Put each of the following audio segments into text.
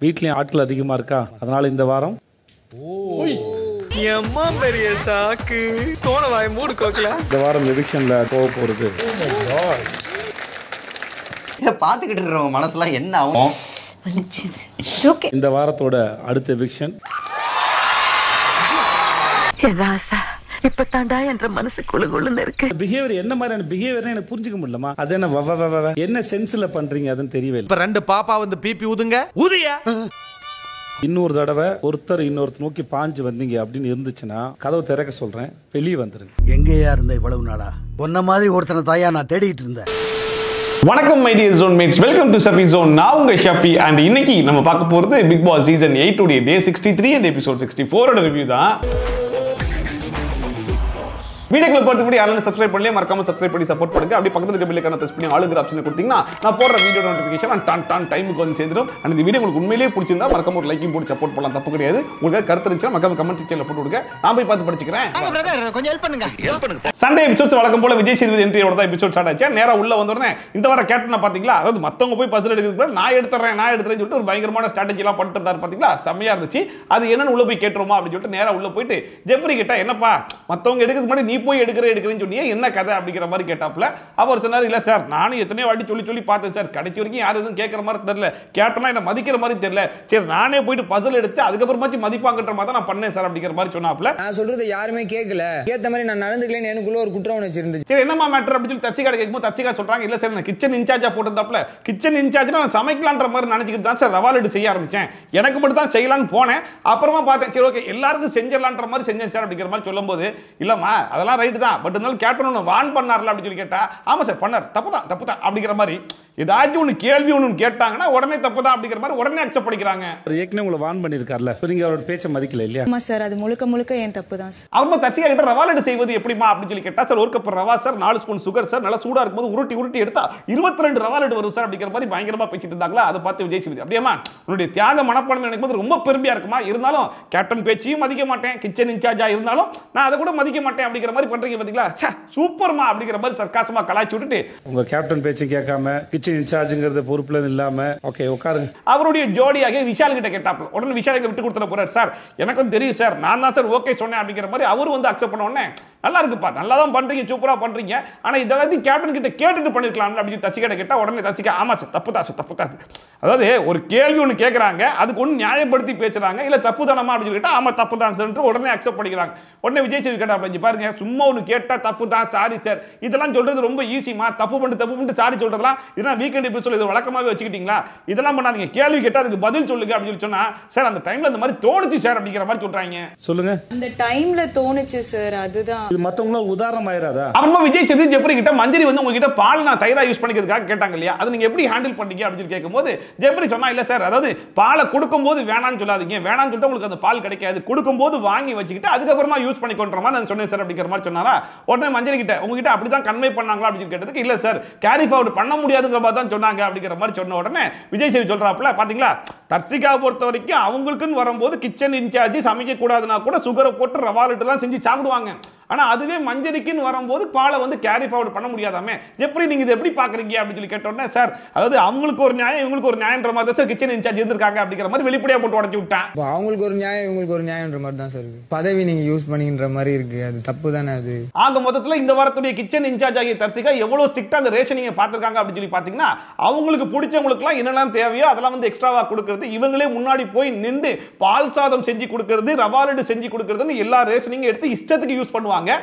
வீட்லயும் ஆட்கள் அதிகமா இருக்கா, அதனால இந்த வாரம் பெரிய சாக்கு தோண வாய் மூடு கோக்கல இந்த வாரம் எவிக்ஷன்ல போக போறது. பாத்துக்கிட்டு இருக்கிறவங்க மனசுலாம் என்ன ஆகும்? இந்த வாரத்தோட அடுத்த எவிக்ஷன் இப்பதாண்டா என்ற மனசு குளுகுளுன்னு இருக்கு. பிஹேவியர் என்ன மாதிரியான பிஹேவியர் எனக்கு புரிஞ்சுக்க முடியலமா. அது என்ன என்ன சென்ஸ்ல பண்றீங்க அதுன்னு தெரியவே இல்லை. இப்ப ரெண்டு பாப்பா வந்து பிபி ஊதுங்க ஊதியா. இன்னொரு தடவை ஒருத்தர் இன்னொருத்தர் நோக்கி பாஞ்சு வந்தீங்க அப்படின்னு இருந்துச்சுன்னா கதவு திறக்க சொல்றேன், வெளியே வந்துருங்க. எங்கேயா இருந்த இவ்வளவு நாளா? ஒன்ன மாதிரி ஒருத்தனை தாயா நான் தேடிட்டு இருந்தேன். வணக்கம் my dear zone mates, welcome to Shafi zone. நான் உங்க ஷஃபி அண்ட் இன்னைக்கு நம்ம பார்க்க போறது பிக் பாஸ் சீசன் 8 உடைய டே 63 அண்ட் எபிசோட் 64 ஓட ரிவ்யூ தான். வீடியோக்குள்ள போறதுக்கு முன்னாடி யாராலும் சப்ஸ்கிரைப் பண்ணலையே மறக்காம சப்ஸ்கிரைப் பண்ணி சப்போர்ட் பண்ணுங்க. அப்படியே பக்கத்துல இருக்க பெல் ஐகானை பிரஸ் பண்ணி ஆளுங்கிற ஆப்ஷனை கொடுத்தீங்கன்னா நான் போடுற வீடியோ நோட்டிஃபிகேஷன் டான் டைமுக்கு வந்து சேர்ந்துடும். அண்ட் இந்த வீடியோ உங்களுக்கு உண்மையிலேயே பிடிச்சிருந்தா மறக்காம ஒரு லைக்கும் போட்டு சப்போர்ட் பண்ணலாம், தப்பு கிடையாது. உங்களுக்கு கருத்து இருந்துச்சுன்னா மறக்காம கமெண்ட் செக்ஷன்ல போட்டு விடுங்க, நான் போய் பார்த்து படிச்சுக்கிறேன். கொஞ்சம் ஹெல்ப் பண்ணுங்க. சண்டே எபிசோட்ஸ் வழக்கம் போல விஜய் சேதுபதி என்ட்ரியோட தான் எபிசோட் ஸ்டார்ட் ஆச்சு. நேரா உள்ள வந்த உடனே இந்த வார கேப்டனை பாத்தீங்களா, அதாவது மத்தவங்க போய் பசில் எடுக்கிறதுக்கு நான் எடுத்துறேன் சொல்லிட்டு ஒரு பயங்கரமான ஸ்ட்ராட்டஜி எல்லாம் பண்ணிட்டு இருந்தாரு பாத்தீங்களா, செம்மையா இருந்துச்சு. அது என்னன்னு உள்ள போய் கேட்டுருமா அப்படின்னு சொல்லிட்டு நேரா உள்ள போயிட்டு ஜெஃப்ரி கிட்ட என்னப்பா மத்தவங்க எடுக்கிறதுக்கு முன்னாடி நீ போய் எடுக்கிறேன்னு சொன்னியே, என்ன கதை அப்படிங்கிற மாதிரி கேட்டாப்ல. அவர் சொன்னார், இல்ல சார் நானும் எத்தனையோ வாட்டி சொல்லி பார்த்தேன் சார், கடைசி வரைக்கும் யாரும் எதுவும் கேட்கற மாதிரி தெரியல, கேப்டனா என்ன மதிக்கிற மாதிரி தெரியல, சரி நானே போயிட்டு பசில் எடுத்து அதுக்கப்புறமாச்சு மதிப்பாங்கன்ற மாதிரி தான் நான் பண்ணேன் சார் அப்படிங்கிற மாதிரி சொன்னாப்ல. நான் சொல்றது யாருமே கேட்கல, ஏத்த மாதிரி நான் நடந்துக்கலன்னு எனக்குள்ள ஒரு குற்றம் உணர்ச்சி இருந்துச்சு. சரி என்னமா மேட்டர் அப்படின்னு சொல்லி தர்ஷிகா கேட்கும்போது தர்ஷிகா சொல்றாங்க, இல்ல சார் நான் கிச்சன் இன்சார்ஜா போட்டிருந்தாப்ல, கிச்சன் இன்சார்ஜ்னா நான் சமைக்கலான்ற மாதிரி நினைச்சிக்கிட்டு தான் சார் ரவாலடு செய்ய ஆரம்பிச்சேன், எனக்கு மட்டும் தான் செய்யலான்னு போனேன், அப்புறமா பார்த்தேன் சரி ஓகே எல்லாருக்கும் செஞ்சிடலான்ற மாதிரி செஞ்சேன் சார் அப்படிங்கிற மாதிரி சொல்லும்போது, இல்லம்மா அதெல்லாம் ரைட்டு தான், பட் இருந்தாலும் கேப்டன் வான் பண்ணார்ல அப்படின்னு சொல்லி கேட்டா, ஆமா சார் பண்ணார், தப்பு தான் அப்படிங்கிற மாதிரி ஏதாச்சும் ஒன்று கேள்வி ஒன்று கேட்டாங்கன்னா உடனே தப்பு தான் அப்படிங்கிற மாதிரி உடனே அக்செப்ட் பண்ணிக்கிறாங்க. ஏற்கனவே உங்களை வான் பண்ணிருக்கார்ல, நீங்க அவரோட பேச்சை மதிக்கல இல்லையா? ஆமா சார், அது முழுக்க என் தப்பு தான் சார். அவங்க தர்ஷிகா கிட்ட ரவாலடு செய்வது எப்படிமா அப்படின்னு சொல்லி கேட்டா, சார் ஒரு cup rava sir, 4 spoon sugar sir, நல்லா சூடா இருக்கும்போது உருட்டி எடுத்தா 22 ரவாலடு வரும் சார் அப்படிங்கிற மாதிரி பயங்கரமா பேசிட்டு இருந்தாங்களா. அதை பார்த்து விஜய் சேதுபதி அப்படியேமா உன்னுடைய தியாக மனப்பான்மை எனக்கு வந்து ரொம்ப பெருமையா இருக்குமா, இருந்தாலும் கேப்டன் பேச்சையும் மதிக்க மாட்டேன், கிச்சன் இன்சார்ஜா இருந்தாலும் நான் அதை கூட மதிக்க மாட்டேன் அப்படிங்கிற மாதிரி பண்றீங்க பாத்தீங்களா, சூப்பர்மா அப்படிங்கிற மாதிரி சர்க்காசமா கலாய்ச்சி விட்டுட்டு உங்க கேப்டன் பேச்சு கேட்காம கிச்சன் இன்சார்ஜ்ங்கிறது பொறுப்புல இல்லாம ஓகே உட்காருங்க. அவருடைய ஜோடியாக விஷால் கிட்ட கேட்டாப்ல, உடனே விஷால் விட்டு கொடுத்துட போறாரு, சார் எனக்கும் தெரியும் சார், நான் தான் சார் ஓகே சொன்னேன் அப்படிங்கிற மாதிரி அவர் வந்து அக்செப்ட் பண்ண உடனே நல்லா இருக்குப்பா, நல்லா தான் பண்றீங்க, சூப்பரா பண்றீங்க, ஆனா இதெல்லாம் கேப்டன் கிட்ட கேட்டுட்டு பண்ணிருக்கலாம் அப்படின்னு தர்ஷிகா கேட்டா உடனே தர்ஷிகா ஆமா சார் தப்பு தான். அதாவது ஒரு கேள்வி ஒன்று கேட்கறாங்க, அதுக்கு ஒன்று நியாயப்படுத்தி பேசுறாங்க, இல்ல தப்பு தானமா அப்படின்னு கேட்டா ஆமா தப்பு தான் சார் உடனே அக்செப்ட் பண்ணிக்கிறாங்க. உடனே விஜய் சேதுபதி கேட்டா பாருங்க, சும்மா ஒன்று கேட்டா தப்பு தான் சாரி சார், இதெல்லாம் சொல்றது ரொம்ப ஈஸிமா, தப்பு பண்ணிட்டு சாரி சொல்றதெல்லாம் இதெல்லாம் வீக்கெண்ட் எபிசோட் இது வழக்கமாவே வச்சுக்கிட்டீங்களா, இதெல்லாம் பண்ணாதீங்க, கேள்வி கேட்டா அதுக்கு பதில் சொல்லுங்க அப்படின்னு சொன்னா, சார் அந்த டைம்ல அந்த மாதிரி தோணுச்சு சார் அப்படிங்கிற மாதிரி சொல்றாங்க. சொல்லுங்க அந்த டைம்ல தோணுச்சு சார், அதுதான். இது மத்தவங்கள உதாரணம் ஆயிராதா? அப்புறமா விஜய் சேதுபதி ஜெஃப்ரி கிட்ட மஞ்சரி வந்து உங்ககிட்ட பால் நான் தயிரா யூஸ் பண்ணிக்கிறதுக்காக கேட்டாங்க இல்லையா, அது நீங்க எப்படி ஹேண்டில் பண்ணீங்க அப்படின்னு கேட்கும்போது ஜெஃப்ரி சொன்னா, இல்ல சார் அதாவது பாலை கொடுக்கும்போது வேணான்னு சொல்லாதீங்க, வேணான்னு சொல்லிட்டு உங்களுக்கு அந்த பால் கிடைக்காது, கொடுக்கும்போது வாங்கி வச்சுக்கிட்டு அதுக்கப்புறமா யூஸ் பண்ணிக்கொண்ற மாதிரி நான் சொன்னேன் சார் அப்படிங்கிற மாதிரி சொன்னாரா. உடனே மஞ்சரி கிட்ட உங்ககிட்ட அப்படிதான் கன்வே பண்ணாங்களா அப்படின்னு கேட்டதுக்கு, இல்ல சார் கேரி ஃபார்வர்ட் பண்ண முடியாதுங்கிற மாதிரி தான் சொன்னாங்க அப்படிங்கிற மாதிரி சொன்ன உடனே விஜய் சேதுபதி சொல்றாப்ல, பாத்தீங்களா தர்ஷிகாவை பொறுத்த வரைக்கும் அவங்களுக்குன்னு வரும்போது கிச்சன் இன்சார்ஜ் சமைக்க கூடாதுன்னா கூட சுகரை போட்டு ரவாலட்டு தான் செஞ்சு சாப்பிடுவாங்க, ஆனா அதுவே மஞ்சரிக்குன்னு வரும்போது பாலை வந்து கேரி ஃபார்வர்ட் பண்ண முடியாதாமே, எப்படி நீங்க இதை எப்படி பாக்குறீங்க அப்படின்னு சொல்லி கேட்ட உடனே, சார் அதாவது அவங்களுக்கு ஒரு நியாயம் இவங்களுக்கு ஒரு நியாயன்ற மாதிரி தான் சார் கிச்சன் இன்சார்ஜ் இருந்திருக்காங்க அப்படிங்கிற மாதிரி வெளிப்படையா போட்டு உடச்சு விட்டேன். அவங்களுக்கு ஒரு நியாயம் இவங்களுக்கு ஒரு நியாயம்ன்ற மாதிரி தான் சார் இருக்கு, பதவி நீங்க யூஸ் பண்ணின்ற மாதிரி இருக்கு, அது தப்பு தானே அது. ஆக மொத்தத்துல இந்த வாரத்துடைய கிச்சன் இன்சார்ஜ் ஆகிய தர்ஷிகா எவ்வளவு ஸ்ட்ரிக்ட்டா அந்த ரேஷனிங்க பார்த்திருக்காங்க அப்படின்னு சொல்லி பாத்தீங்கன்னா, அவங்களுக்கு பிடிச்சவங்களுக்குலாம் என்னெல்லாம் தேவையோ அதெல்லாம் வந்து எக்ஸ்ட்ராவா கொடுக்கிறது, இவங்களே முன்னாடி போய் நின்று பால் சாதம் செஞ்சு கொடுக்கிறது, ரவாலடு செஞ்சு கொடுக்கிறதுன்னு எல்லா ரேஷனிங்க எடுத்து இஷ்டத்துக்கு யூஸ் பண்ணுவாங்க.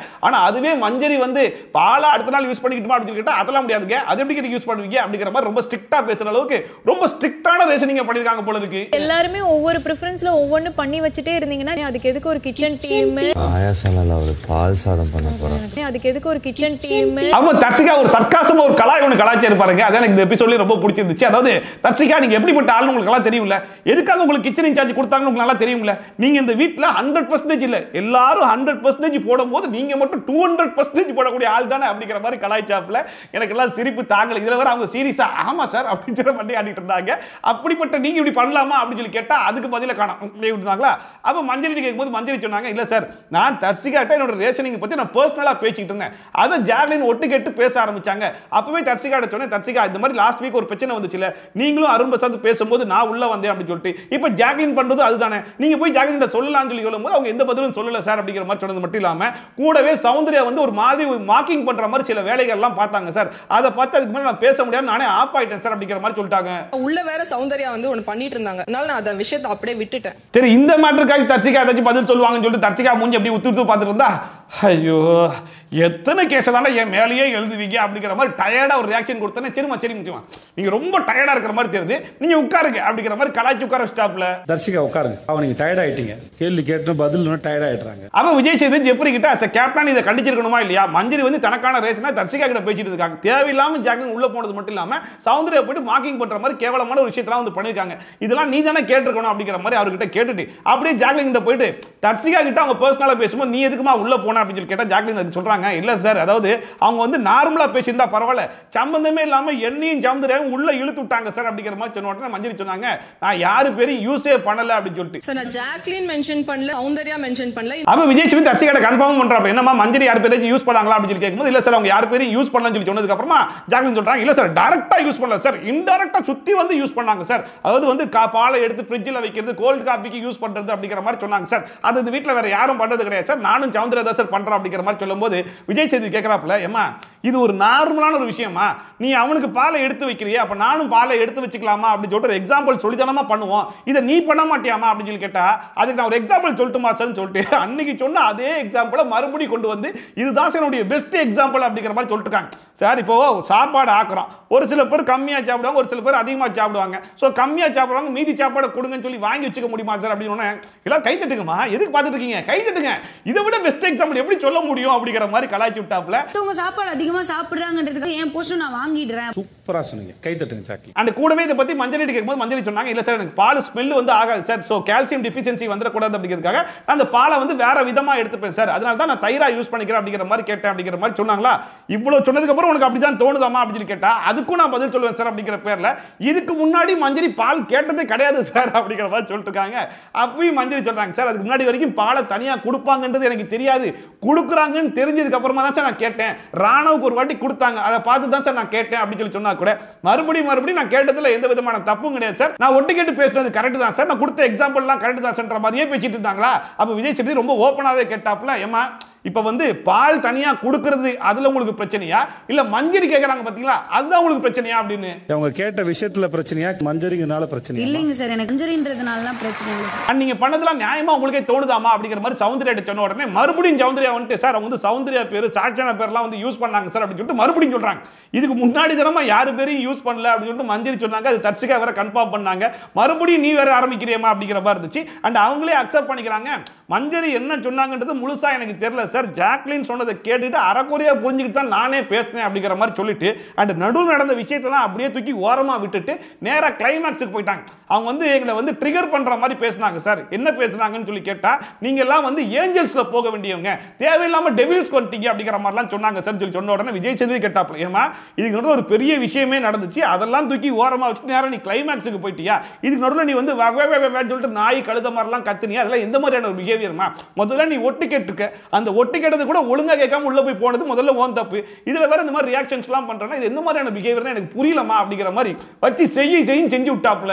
ஆனா அதுவே மஞ்சரி வந்து பாலா அடுத்த நாள் யூஸ் பண்ணிக்கிட்டுமா அப்படின்னு கேட்டா அதெல்லாம் முடியாதுங்க, அது எப்படி யூஸ் பண்ணுவீங்க அப்படிங்கிற மாதிரி ரொம்ப ஸ்ட்ரிக்ட்டா பேசுற அளவுக்கு ரொம்ப ஸ்ட்ரிக்ட்டான ரேஷனிங்க பண்ணிருக்காங்க போல இருக்கு. எல்லாருமே ஒவ்வொரு பிரெஃபரன்ஸ்ல ஒவ்வொன்னு பண்ணி வச்சிட்டே இருந்தீங்கன்னா அதுக்கு எதுக்கு ஒரு கிச்சன் டீம்? ஆயாசனால ஒரு பால் சாதம் பண்ண போறோம், அதுக்கு எதுக்கு ஒரு கிச்சன் டீம்? அவங்க தர்ஷிகா ஒரு சர்க்காசமா ஒரு கலாய் ஒன்று கலாச்சாரம் இருப்பாருங்க, அதான் எனக்கு இந்த எபிசோட்ல ரொம்ப பிடிச்சிருந்துச்சு. அதாவது தர்ஷிகா நீங்க எப்படிப்பட்ட ஆளு உங்களுக்கு எல்லாம் தெரியும்ல, எதுக்காக உங்களுக்கு கிச்சன் இன்சார்ஜ் கொடுத்தாங்கன்னு உங்களுக்கு நல்லா தெரியும்ல, நீங்க இந்த வீட்ல 100% இல்ல எல்லாரும் 100% போடும்போது போது நீங்க மட்டும் 200% போடக்கூடிய ஆள் தானே அப்படிங்கிற மாதிரி கலாய்ச்சாப்ல எனக்கு எல்லாம் சிரிப்பு தாங்கல. இதுல வேற அவங்க சீரியஸா ஆமா சார் அப்படின்னு சொல்லி பண்ணி ஆடிட்டு இருந்தாங்க. அப்படிப்பட்ட நீங்க இப்படி பண்ணலாமா அப்படின்னு சொல்லி கேட்டா அதுக்கு பதில காணோம் விட்டுருந்தாங்களா. அப்ப மஞ்சரி கேட்கும்போது மஞ்சரி சொன்னாங்க, இல்ல சார் நான் தர்சிகாட்ட என்னோட ரேஷனிங் பத்தி நான் பர்சனலா பேசிட்டு இருந்தேன். அதை ஜாக்லின் ஒட்டு கேட்டு பேச ஆரம்பிச்சாங்க. அப்பவே தர்சிகாட்ட சொன்னேன், தர்சிகா இந்த மாதிரி லாஸ்ட் வீக் ஒரு பிரச்சனை வந்துச்சுல, நீங்களும் அருண் பிரசாத் பேசும்போது நான் உள்ள வந்தேன் அப்படின்னு சொல்லிட்டு இப்ப ஜாக்லின் பண்றது அதுதானே, நீங்க போய் ஜாக்லின் சொல்லலாம்னு சொல்லி சொல்லும்போது அவங்க எந்த பதிலும் சொல்லல சார் அப்படிங்கிற மாதிரி சொன்னது மட்டும் இல்லாம கூடவே சௌந்தர்யா வந்து ஒரு மாதிரி மார்க்கிங் பண்ற மாதிரி சில வேலைகள் எல்லாம் பார்த்தாங்க சார். அதை பார்த்து அதுக்கு மேல நான் பேச முடியாம நானே ஆஃப் ஆயிட்டேன் சார் அப்படிங்கிற மாதிரி சொல்லிட்டாங்க. உள்ள வேற சௌந்தர்யா வந்து ஒன்னு பண்ணிட்டு இருந்தாங்க, அதனால நான் அந்த விஷயத்தை அப்படியே விட்டுட்டேன். சரி, இந்த மேட்டருக்காக தர்சிகா ஏதாச்சும் பதில் சொல்லுவாங்கன்னு சொல்லிட்டு தர்சிகா மூஞ்சி அப்படி உத்து பார்த்துட்டு இருந்தா, ஐயோ எத்தனை கேஸை தானே என் மேலேயே எழுதுவீங்க அப்படிங்கிற மாதிரி டயர்டா ஒரு ரியாக்ஷன் கொடுத்தேன். சரிமா சரி முக்கியமா நீங்க ரொம்ப டயர்டா இருக்கிற மாதிரி தெரியுது, நீங்க உட்காருங்க அப்படிங்கிற மாதிரி கலாய்ச்சி உட்கார ஸ்டாப்ல. தர்ஷிகா உட்காருங்க, அவன் நீங்க டயர்ட் ஆயிட்டீங்க, கேள்வி கேட்டு பதில் டயர்ட் ஆயிடுறாங்க. அப்ப விஜய் சேதுபதி ஜெஃப்ரி கிட்ட as a கேப்டன் இதை கண்டிச்சிருக்கணுமா இல்லையா? மஞ்சரி வந்து தனக்கான ரேஷனா தர்ஷிகா கிட்ட பேசிட்டு இருக்காங்க. தேவையில்லாம ஜாக்லின் உள்ள போனது மட்டும் இல்லாம சௌந்தர்யா போயிட்டு மார்க்கிங் பண்ற மாதிரி கேவலமான ஒரு விஷயத்தெல்லாம் வந்து பண்ணிருக்காங்க. இதெல்லாம் நீ தானே கேட்டிருக்கணும் அப்படிங்கிற மாதிரி அவர்கிட்ட கேட்டுட்டு அப்படியே ஜாக்லின் கிட்ட போயிட்டு தர்ஷிகா கிட்ட அவங்க பர்சனலா பேசும்போது நீ எதுக்குமா உள்ள போன அப்படின்னு சொல்லி கேட்டா ஜாக்லின் அது சொல்றாங்க, இல்ல சார் அதாவது அவங்க வந்து நார்மலா பேசியிருந்தா பரவாயில்ல, சம்பந்தமே இல்லாம என்னையும் சௌந்தர்யாவும் உள்ள இழுத்து விட்டாங்க சார் அப்படிங்கிற மாதிரி சொன்ன உடனே மஞ்சரி சொன்னாங்க, நான் யாரு பேரையும் யூஸே பண்ணல அப்படின்னு சொல்லிட்டு. சார் நான் ஜாக்லின் மென்ஷன் பண்ணல, சௌந்தர்யா மென்ஷன் பண்ணல. அப்ப விஜய் சேதுபதி தர்ஷிகாட்ட கன்ஃபார்ம் பண்றாங்க, என்னமா மஞ்சரி யார் பேரையும் யூஸ் பண்ணாங்களா அப்படின்னு சொல்லி கேட்கும்போது இல்ல சார் அவங்க யார் பேரையும் யூஸ் பண்ணலன்னு சொல்லி சொன்னதுக்கு அப்புறமா ஜாக்லின் சொல்றாங்க, இல்ல சார் டைரக்டா யூஸ் பண்ணல சார், இன்டைரக்டா சுத்தி வந்து யூஸ் பண்ணாங்க சார். அதாவது வந்து பாலை எடுத்து ஃப்ரிட்ஜ்ல வைக்கிறது, கோல்ட் காபிக்கு யூஸ் பண்றது அப்படிங்கிற மாதிரி சொன்னாங்க சார். அது இந்த வீட்ல வேற யாரும் பண்றது கிடையாது சார், நானும் சௌந்தர்யா தான் சார் பண்றேன் அப்படிங்கிற மாதிரி சொல்லும்போது விஜய் சேதுபதி கேட்கறாப்ல, ஏமா இது ஒரு நார்மலான ஒரு விஷயமா, நீ அவனுக்கு பாலை எடுத்து வைக்கிறியா, அப்ப நானும் பாலை எடுத்து வச்சுக்கலாமா அப்படின்னு சொல்லிட்டு ஒரு எக்ஸாம்பிள் சொல்லிதானமா பண்ணுவோம், இதை நீ பண்ண மாட்டியாமா அப்படின்னு சொல்லி கேட்டா அதுக்கு நான் ஒரு எக்ஸாம்பிள் சொல்லட்டுமா சார்னு சொல்லிட்டு அன்னைக்கு சொன்ன அதே எக்ஸாம்பிளை மறுபடியும் கொண்டு வந்து இதுதான் என்னுடைய பெஸ்ட் எக்ஸாம்பிள் அப்படிங்கிற மாதிரி சொல்லிட்டு இருக்காங்க சார். இப்போ சாப்பாடு ஆக்குறோம், ஒரு சில பேர் கம்மியா சாப்பிடுவாங்க, ஒரு சில பேர் அதிகமா சாப்பிடுவாங்க. ஸோ கம்மியா சாப்பிடுவாங்க, மீதி சாப்பாடு கொடுங்கன்னு சொல்லி வாங்கி வச்சுக்க முடியுமா சார் அப்படின்னு எல்லாம் கை தட்டுங்கம்மா, எதுக்கு பார்த்துட்டு இருக்கீங்க, கை தட்டுங்க, இதை விட பெஸ்ட் எக்ஸாம்பிள் எப்படி சொல்ல முடியும் அப்படிங்கிற மாதிரி கலாய்ச்சி விட்டாப்ல. சாப்பாடு அதிகமா சாப்பிடுறாங்கன்றதுக்கு என் போர்ஷன் நான் வாங்கிடுறேன். சூப்பரா சொன்னீங்க, கை தட்டுங்க சாக்கி. அந்த கூடவே இதை பத்தி மஞ்சரி கேட்கும்போது மஞ்சரி சொன்னாங்க, இல்ல சார் எனக்கு பால் ஸ்மெல் வந்து ஆகாது சார், சோ கால்சியம் டெஃபிஷியன்சி வந்துடக்கூடாது அப்படிங்கிறதுக்காக நான் அந்த பாலை வந்து வேற விதமா எடுத்துப்பேன் சார், அதனால தான் நான் தயிரா யூஸ் பண்ணிக்கிறேன் அப்படிங்கிற மாதிரி கேட்டேன் அப்படிங்கிற மாதிரி சொன்னாங்களா. இவ்வளவு சொன்னதுக்கு அப்புறம் உனக்கு அப்படிதான் தோணுதாமா அப்படின்னு கேட்டா அதுக்கும் நான் பதில் சொல்லுவேன் சார் அப்படிங்கிற பேர்ல இதுக்கு முன்னாடி மஞ்சரி பால் கேட்டதே கிடையாது சார் அப்படிங்கிற மாதிரி சொல்லிட்டு இருக்காங்க. அப்பயும் மஞ்சரி சொல்றாங்க, சார் அதுக்கு முன்னாடி வரைக்கும் பாலை தனியா கொடுப்பாங்கன்றது எனக்கு தெரியாது, கொடுக்குறாங்கன்னு தெரிஞ்சதுக்கு அப்புறமா தான் சார் நான் கேட்டேன், ராணுவுக்கு ஒரு வாட்டி கொடுத்தாங்க, அதை பார்த்து தான் சார் நான் கேட்டேன் அப்படின்னு சொல்லி சொன்னா கூட மறுபடியும் நான் கேட்டதுல எந்த விதமான தப்பும் கிடையாது சார், நான் ஒட்டு கேட்டு பேசுறது கரெக்ட் தான் சார், நான் கொடுத்த எக்ஸாம்பிள்லாம் கரெக்ட் தான் சார்ன்ற மாதிரியே பேசிட்டு இருந்தாங்களா. அப்ப விஜய் சேதுபதி ரொம்ப ஓப்பனாவே கேட்டாப்ல, ஏமா இப்ப வந்து பால் தனியா கொடுக்கிறது அதுல உங்களுக்கு பிரச்சனையா, இல்ல மஞ்சரி கேக்குறாங்க பாத்தீங்களா அதுதான் உங்களுக்கு பிரச்சனையா அப்படின்னு. அவங்க கேட்ட விஷயத்துல பிரச்சனையா, மஞ்சரிங்கனால பிரச்சனை இல்லைங்க சார், எனக்கு மஞ்சரின்றதுனால பிரச்சனை இல்லை சார். நீங்க பண்ணதெல்லாம் நியாயமா உங்களுக்கே தோணுதாமா அப்படிங்கிற மாதிரி சௌந்தர்யா சொன்ன உடனே மறுபடியும் சௌந்தர்யா வந்துட்டு, சார் அவங்க வந்து சௌந்தர்யா பேரு சாட்சியான பேர்லாம் வந்து யூஸ் பண்ணாங்க சார் அப்படின்னு சொல்லிட்டு மறுபடியும் சொல்றாங்க. இதுக்கு முன்னாடி தினமா யாரு பேரையும் யூஸ் பண்ணல அப்படின்னு சொல்லிட்டு மஞ்சரி சொன்னாங்க, அது தர்ஷிகா வேற கன்ஃபார்ம் பண்ணாங்க. மறுபடியும் நீ வேற ஆரம்பிக்கிறியமா அப்படிங்கிற மாதிரி இருந்துச்சு. அண்ட் அவங்களே அக்செப்ட் பண்ணிக்கிறாங்க, மஞ்சரி என்ன சொன்னாங்கன்றது முழுசா எனக்கு தெரியல சார், ஜாக்லின் சொன்னதை கேட்டுட்டு அறக்குறையா புரிஞ்சுக்கிட்டு தான் நானே பேசினேன் அப்படிங்கிற மாதிரி சொல்லிட்டு அண்ட் நடுவில் நடந்த விஷயத்தெல்லாம் அப்படியே தூக்கி ஓரமா விட்டுட்டு நேரா கிளைமாக்ஸுக்கு போயிட்டாங்க. அவங்க வந்து எங்களை வந்து ட்ரிகர் பண்ற மாதிரி பேசினாங்க சார். என்ன பேசுனாங்கன்னு சொல்லி கேட்டா, நீங்க எல்லாம் வந்து ஏஞ்சல்ஸ்ல போக வேண்டியவங்க, தேவையில்லாம டெவில்ஸ் வந்துட்டீங்க அப்படிங்கிற மாதிரிலாம் சொன்னாங்க சார் சொல்லி சொன்ன உடனே விஜய் சேதுபதி கேட்டாப்ல, ஏமா இதுக்கு நடுவில் ஒரு பெரிய விஷயமே நடந்துச்சு, அதெல்லாம் தூக்கி ஓரமா வச்சு நேரம் நீ கிளைமாக்ஸுக்கு போயிட்டியா, இதுக்கு நடுவில் நீ வந்து சொல்லிட்டு நாய் கழுத மாதிரிலாம் கத்துனியா, அதெல்லாம் எந்த மாதிரியான ஒரு பிஹேவியர்மா, முதல்ல நீ ஒட்டு கேட்டுக்க, அந்த ஒட்டு கேட்டது கூட ஒழுங்கா கேட்காம உள்ள போய் போனது முதல்ல ஓன் தப்பு, இதுல வேற இந்த மாதிரி ரியாக்ஷன்ஸ்லாம் பண்றேன்னா இது எந்த மாதிரியான பிஹேவியர்னா எனக்கு புரியலமா அப்படிங்கிற மாதிரி வச்சு செஞ்சு விட்டாப்ல.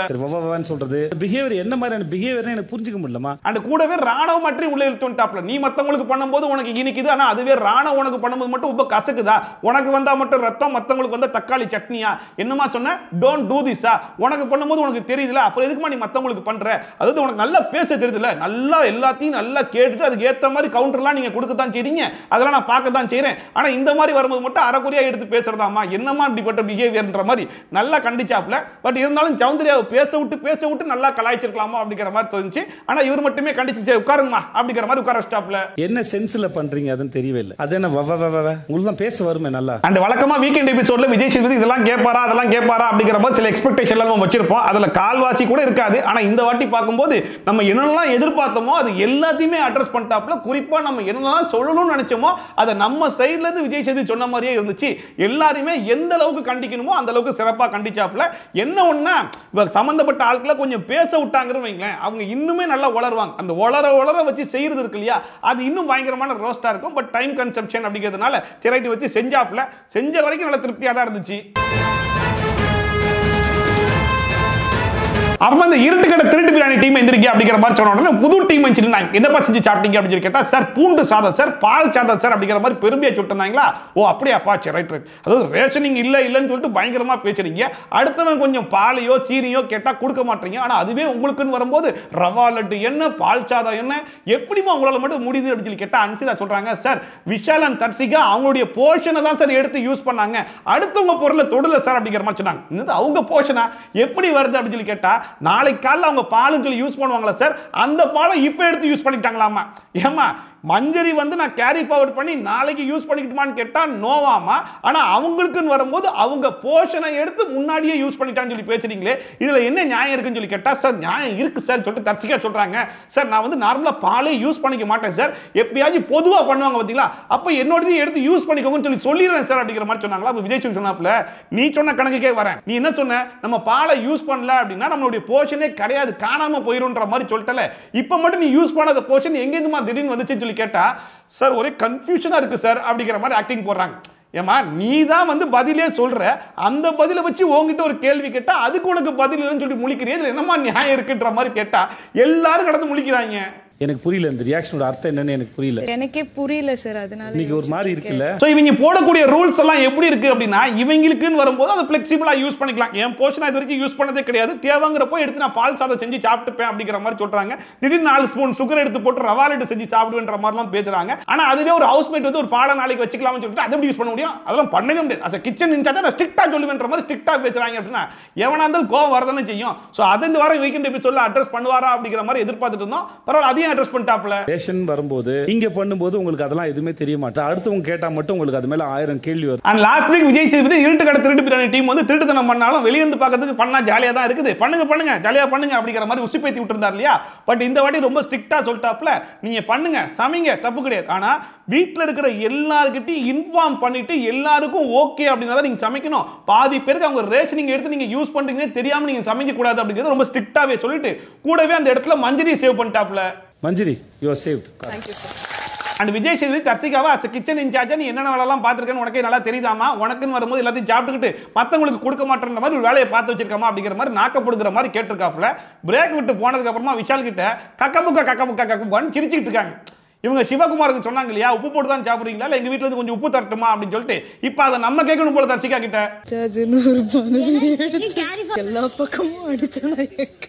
சொல்றது பிஹேவியர் என்ன மாதிரியான பிஹேவியர்னு எனக்கு புரிஞ்சுக்க முடியலமா. அந்த கூடவே ராணுவ மட்டும் உள்ள இழுத்து வந்துட்டாப்ல, நீ மத்தவங்களுக்கு பண்ணும்போது உனக்கு இனிக்குது, ஆனா அதுவே ராணுவ உனக்கு பண்ணும்போது மட்டும் ரொம்ப கசக்குதா, உனக்கு வந்தா மட்டும் ரத்தம், மத்தவங்களுக்கு வந்தா தக்காளி சட்னியா, என்னமா சொன்ன, டோன்ட் டூ திஸ், உனக்கு பண்ணும்போது உனக்கு தெரியுதுல, அப்புறம் எதுக்குமா நீ மத்தவங்களுக்கு பண்ற, அதாவது உனக்கு நல்லா பேச தெரியுதுல, நல்லா எல்லாத்தையும் நல்லா கேட்டுட்டு அதுக்கு ஏத்த மாதிரி கவுண்டர்லாம் நீங்க கொடுக்கத்தான் செய்றீங்க, அதெல்லாம் நான் பார்க்க தான் செய்றேன், ஆனா இந்த மாதிரி வரும்போது மட்டும் அறகுறையா எடுத்து பேசுறதாமா, என்னமா இப்படிப்பட்ட பிஹேவியர்ன்ற மாதிரி நல்லா கண்டிச்சாப்ல. பட் இருந்தாலும் சௌந்தர்யாவை பேச விட்டு நல்லா கலாய்ச்சிருக்கலாமா அப்படிங்கிற மாதிரி தோணுச்சு. ஆனா இவர் மட்டுமே கண்டிச்சு உட்காருங்கம்மா அப்படிங்கிற மாதிரி உட்கார ஸ்டாப்ல. என்ன சென்ஸ்ல பண்றீங்க அதுன்னு தெரியவே இல்லை. அது என்ன உங்களுக்கு தான் பேச வருமே நல்லா. அந்த வழக்கமா வீக்கெண்ட் எபிசோட்ல விஜய் சேதுபதி இதெல்லாம் கேட்பாரா அதெல்லாம் கேட்பாரா அப்படிங்கிற மாதிரி சில எக்ஸ்பெக்டேஷன் எல்லாம் வச்சிருப்போம். அதுல கால்வாசி கூட இருக்காது. ஆனா இந்த வாட்டி பார்க்கும்போது நம்ம என்னெல்லாம் எதிர்பார்த்தோமோ அது எல்லாத்தையுமே அட்ரஸ் பண்ணிட்டாப்ல. குறிப்பா நம்ம என்னெல்லாம் என்னதான் சொல்லணும்னு நினைச்சோமோ அதை நம்ம சைடுல இருந்து விஜய் சேதுபதி சொன்ன மாதிரியே இருந்துச்சு. எல்லாருமே எந்த அளவுக்கு கண்டிக்கணுமோ அந்த அளவுக்கு சிறப்பா கண்டிச்சாப்ல. என்ன ஒண்ணா சம்பந்தப்பட்ட ஆட்களை கொஞ்சம் பேச விட்டாங்கன்னு வைங்களேன், அவங்க இன்னுமே நல்லா வளருவாங்க. அந்த வளர வச்சு செய்யறது இருக்கு இல்லையா, அது இன்னும் பயங்கரமான ரோஸ்டா இருக்கும். பட் டைம் கன்சம்ப்ஷன் அப்படிங்கிறதுனால திரைட்டு வச்சு செஞ்சாப்ல. செஞ்ச வரைக்கும் நல்ல திருப்தியா தான் இருந்துச்சு. அப்புறம் அந்த இருட்டு கடை திருட்டு பிரியாணி டீம் எந்திரிக்க அப்படிங்கிற மாதிரி சொன்ன உடனே புது டீம் வச்சிருந்தாங்க. என்னப்பா செஞ்சு சாப்பிட்டீங்க அப்படின்னு சொல்லி கேட்டா, சார் பூண்டு சாதம் சார், பால் சாதம் சார் அப்படிங்கிற மாதிரி பெருமையா சொல்லிட்டாங்களா. ஓ அப்படியாப்பா, சரி ரைட் ரைட். அதாவது ரேஷனிங் இல்லைன்னு சொல்லிட்டு பயங்கரமா பேசுறீங்க. அடுத்தவன் கொஞ்சம் பாலையோ சீனியோ கேட்டா கொடுக்க மாட்டீங்க. ஆனா அதுவே உங்களுக்குன்னு வரும்போது ரவா லட்டு என்ன, பால் சாதம் என்ன, எப்படிமா உங்களால மட்டும் முடியுது அப்படின்னு சொல்லி கேட்டா அன்சிதா சொல்றாங்க, சார் விஷால் அண்ட் தர்சிகா அவங்களுடைய போர்ஷனை தான் சார் எடுத்து யூஸ் பண்ணாங்க, அடுத்தவங்க பொருளை தொடுல சார் அப்படிங்கிற மாதிரி சொன்னாங்க. அவங்க போர்ஷனா எப்படி வருது அப்படின்னு சொல்லி கேட்டா, நாளைக்கு காலையில் அவங்க பாலுன்னு சொல்லி யூஸ் பண்ணுவாங்களா சார், அந்த பாலை இப்போ எடுத்து யூஸ் பண்ணிட்டாங்களாமா. ஏமா மஞ்சரி வந்து நான் கேரி ஃபார்வர்ட் பண்ணி நாளைக்கு யூஸ் பண்ணிக்கிட்டுமான்னு கேட்டா நோவாமா. ஆனா அவங்களுக்குன்னு வரும்போது அவங்க போர்ஷனை எடுத்து முன்னாடியே யூஸ் பண்ணிட்டான்னு சொல்லி பேசுறீங்களே, இதுல என்ன நியாயம் இருக்குன்னு சொல்லி கேட்டா, சார் நியாயம் இருக்கு சார் சொல்லிட்டு தர்சிகா சொல்றாங்க, சார் நான் வந்து நார்மலா பாலே யூஸ் பண்ணிக்க மாட்டேன் சார், எப்பயாச்சும் பொதுவா பண்ணுவாங்க பாத்தீங்களா, அப்ப என்னோடது எடுத்து யூஸ் பண்ணிக்கோங்கன்னு சொல்லிடுறேன் சார் அப்படிங்கிற மாதிரி சொன்னாங்களா. அப்ப விஜய் சொன்னாப்ல, நீ சொன்ன கணக்குக்கே வரேன், நீ என்ன சொன்ன, நம்ம பாலை யூஸ் பண்ணல அப்படின்னா நம்மளுடைய போர்ஷனே கிடையாது, காணாம போயிரும்ன்ற மாதிரி சொல்லிட்டல, இப்ப மட்டும் நீ யூஸ் பண்ணாத போர்ஷன் எங்க இருந்துமா திடீர்னு வந்துச்சுன்னு சொல்லி கேட்டா, சார் ஒரே கன்ஃபியூஷனா இருக்கு சார் அப்படிங்கிற மாதிரி ஆக்டிங் போடுறாங்க. ஏமா நீ தான் வந்து பதிலே சொல்ற, அந்த பதிலை வச்சு உங்ககிட்ட ஒரு கேள்வி கேட்டா அதுக்கு உனக்கு பதில் இல்லைன்னு சொல்லி முழிக்கிறீங்க, இதுல என்னமா நியாயம் இருக்குன்ற மாதிரி கேட்டா எல்லாரும் கடந்து முழிக்கிறாங்க. எனக்கு புரியல இந்த ரியாக்ஷனோட அர்த்தம் என்னன்னு எனக்கு புரியல. எனக்கே புரியல சார், அதனால இன்னைக்கு ஒரு மாதிரி இருக்குல்ல. சோ இவங்க போடக்கூடிய ரூல்ஸ் எல்லாம் எப்படி இருக்கு அப்படின்னா, இவங்களுக்குன்னு வரும்போது அதை ஃபிளெக்சிபிளா யூஸ் பண்ணிக்கலாம். என் போர்ஷன் இது வரைக்கும் யூஸ் பண்ணதே கிடையாது, தேவைங்கிறப்போ எடுத்து நான் பால் சாதம் செஞ்சு சாப்பிட்டுப்பேன் அப்படிங்கிற மாதிரி சொல்றாங்க. திடீர்னு 4 ஸ்பூன் சுகர் எடுத்து போட்டு ரவா லட்டு செஞ்சு சாப்பிடுவேன்ற மாதிரிலாம் பேசுறாங்க. ஆனா அதுவே ஒரு ஹவுஸ்மேட் வந்து ஒரு பாலை நாளைக்கு வச்சுக்கலாம்னு சொல்லிட்டு அதை எப்படி யூஸ் பண்ண முடியும், அதெல்லாம் பண்ணவே முடியாது. அஸ் கிச்சன் இன்சார்ஜ் நான் ஸ்ட்ரிக்ட்டா சொல்லுவேன்ற மாதிரி ஸ்ட்ரிக்ட்டா பேசுறாங்க அப்படின்னா எவனா இருந்தாலும் கோவம் வரதானே செய்யும். சோ அது இந்த வாரம் வீக்கெண்ட் எபிசோட்ல அட்ரஸ் பண்ணுவாரா அப்படிங்கிற மாதிரி எதிர்பார்த்துட்டு இருந்தோம். பரவாயில்ல, அதையும் அட்ரஸ் பண்ணிட்டாப்ல. ரேஷன் வரும்போது இங்க பண்ணும்போது உங்களுக்கு அதெல்லாம் எதுவுமே தெரிய மாட்டேன், அடுத்தவங்க கேட்டா மட்டும் உங்களுக்கு அது மேல 1000 கேள்வி வரும். And last week Vijay Sethupathi இருட்டு கடை திருட்டு பிரியாணி டீம் வந்து திருட்டுத்தனம் பண்ணாலும் வெளியே இருந்து பார்க்கிறதுக்கு பண்ணா ஜாலியா தான் இருக்குது, பண்ணுங்க ஜாலியா பண்ணுங்க அப்படிங்கிற மாதிரி உசிப்பேத்தி விட்டுருந்தார் இல்லையா. பட் இந்த வாட்டி ரொம்ப ஸ்ட்ரிக்ட்டா சொல்லிட்டாப்ல, நீங்க பண்ணுங்க சமைங்க தப்பு கிடையாது, ஆனா வீட்டில் இருக்கிற எல்லாருக்கிட்டையும் இன்ஃபார்ம் பண்ணிட்டு எல்லாருக்கும் ஓகே அப்படின்னா நீங்க சமைக்கணும். பாதி பேருக்கு அவங்க ரேஷனிங் எடுத்து நீங்க யூஸ் பண்றீங்கன்னு தெரியாம நீங்க சமைக்க கூடாது அப்படிங்கிறது ரொம்ப ஸ்ட்ரிக்ட்டாவே சொல்லிட்டு கூடவே அந்த இடத்துல மஞ்சரி சேவ் பண்ணிட்டாப்ல. Manjari you are saved. Thank you sir. And Vijay Sethupathi தர்சிகாவா அஸ் கிச்சன் இன்சார்ஜா நீ என்னென்ன வேலைலாம் பார்த்துருக்கேன்னு உனக்கே நல்லா தெரியுதாமா, உனக்குன்னு வரும்போது எல்லாத்தையும் சாப்பிட்டுக்கிட்டு மற்றவங்களுக்கு கொடுக்க மாட்டேன்ற மாதிரி ஒரு வேலையை பார்த்து வச்சிருக்காமா அப்படிங்கிற மாதிரி நாக்கப்படுகிற மாதிரி கேட்டிருக்காப்புல. பிரேக் விட்டு போனதுக்கு அப்புறமா விஷால் கிட்ட கக்கப்புக்கான்னு சிரிச்சுக்கிட்டு இருக்காங்க. இவங்க சிவகுமாருக்கு சொன்னாங்க இல்லையா, உப்பு போட்டு தான் சாப்பிடுறீங்களா இல்லை எங்க வீட்டுல இருந்து கொஞ்சம் உப்பு தரட்டுமா அப்படின்னு சொல்லிட்டு இப்போ அதை நம்ம கேட்கணும் போல தர்சிகா கிட்ட. எல்லா பக்கமும்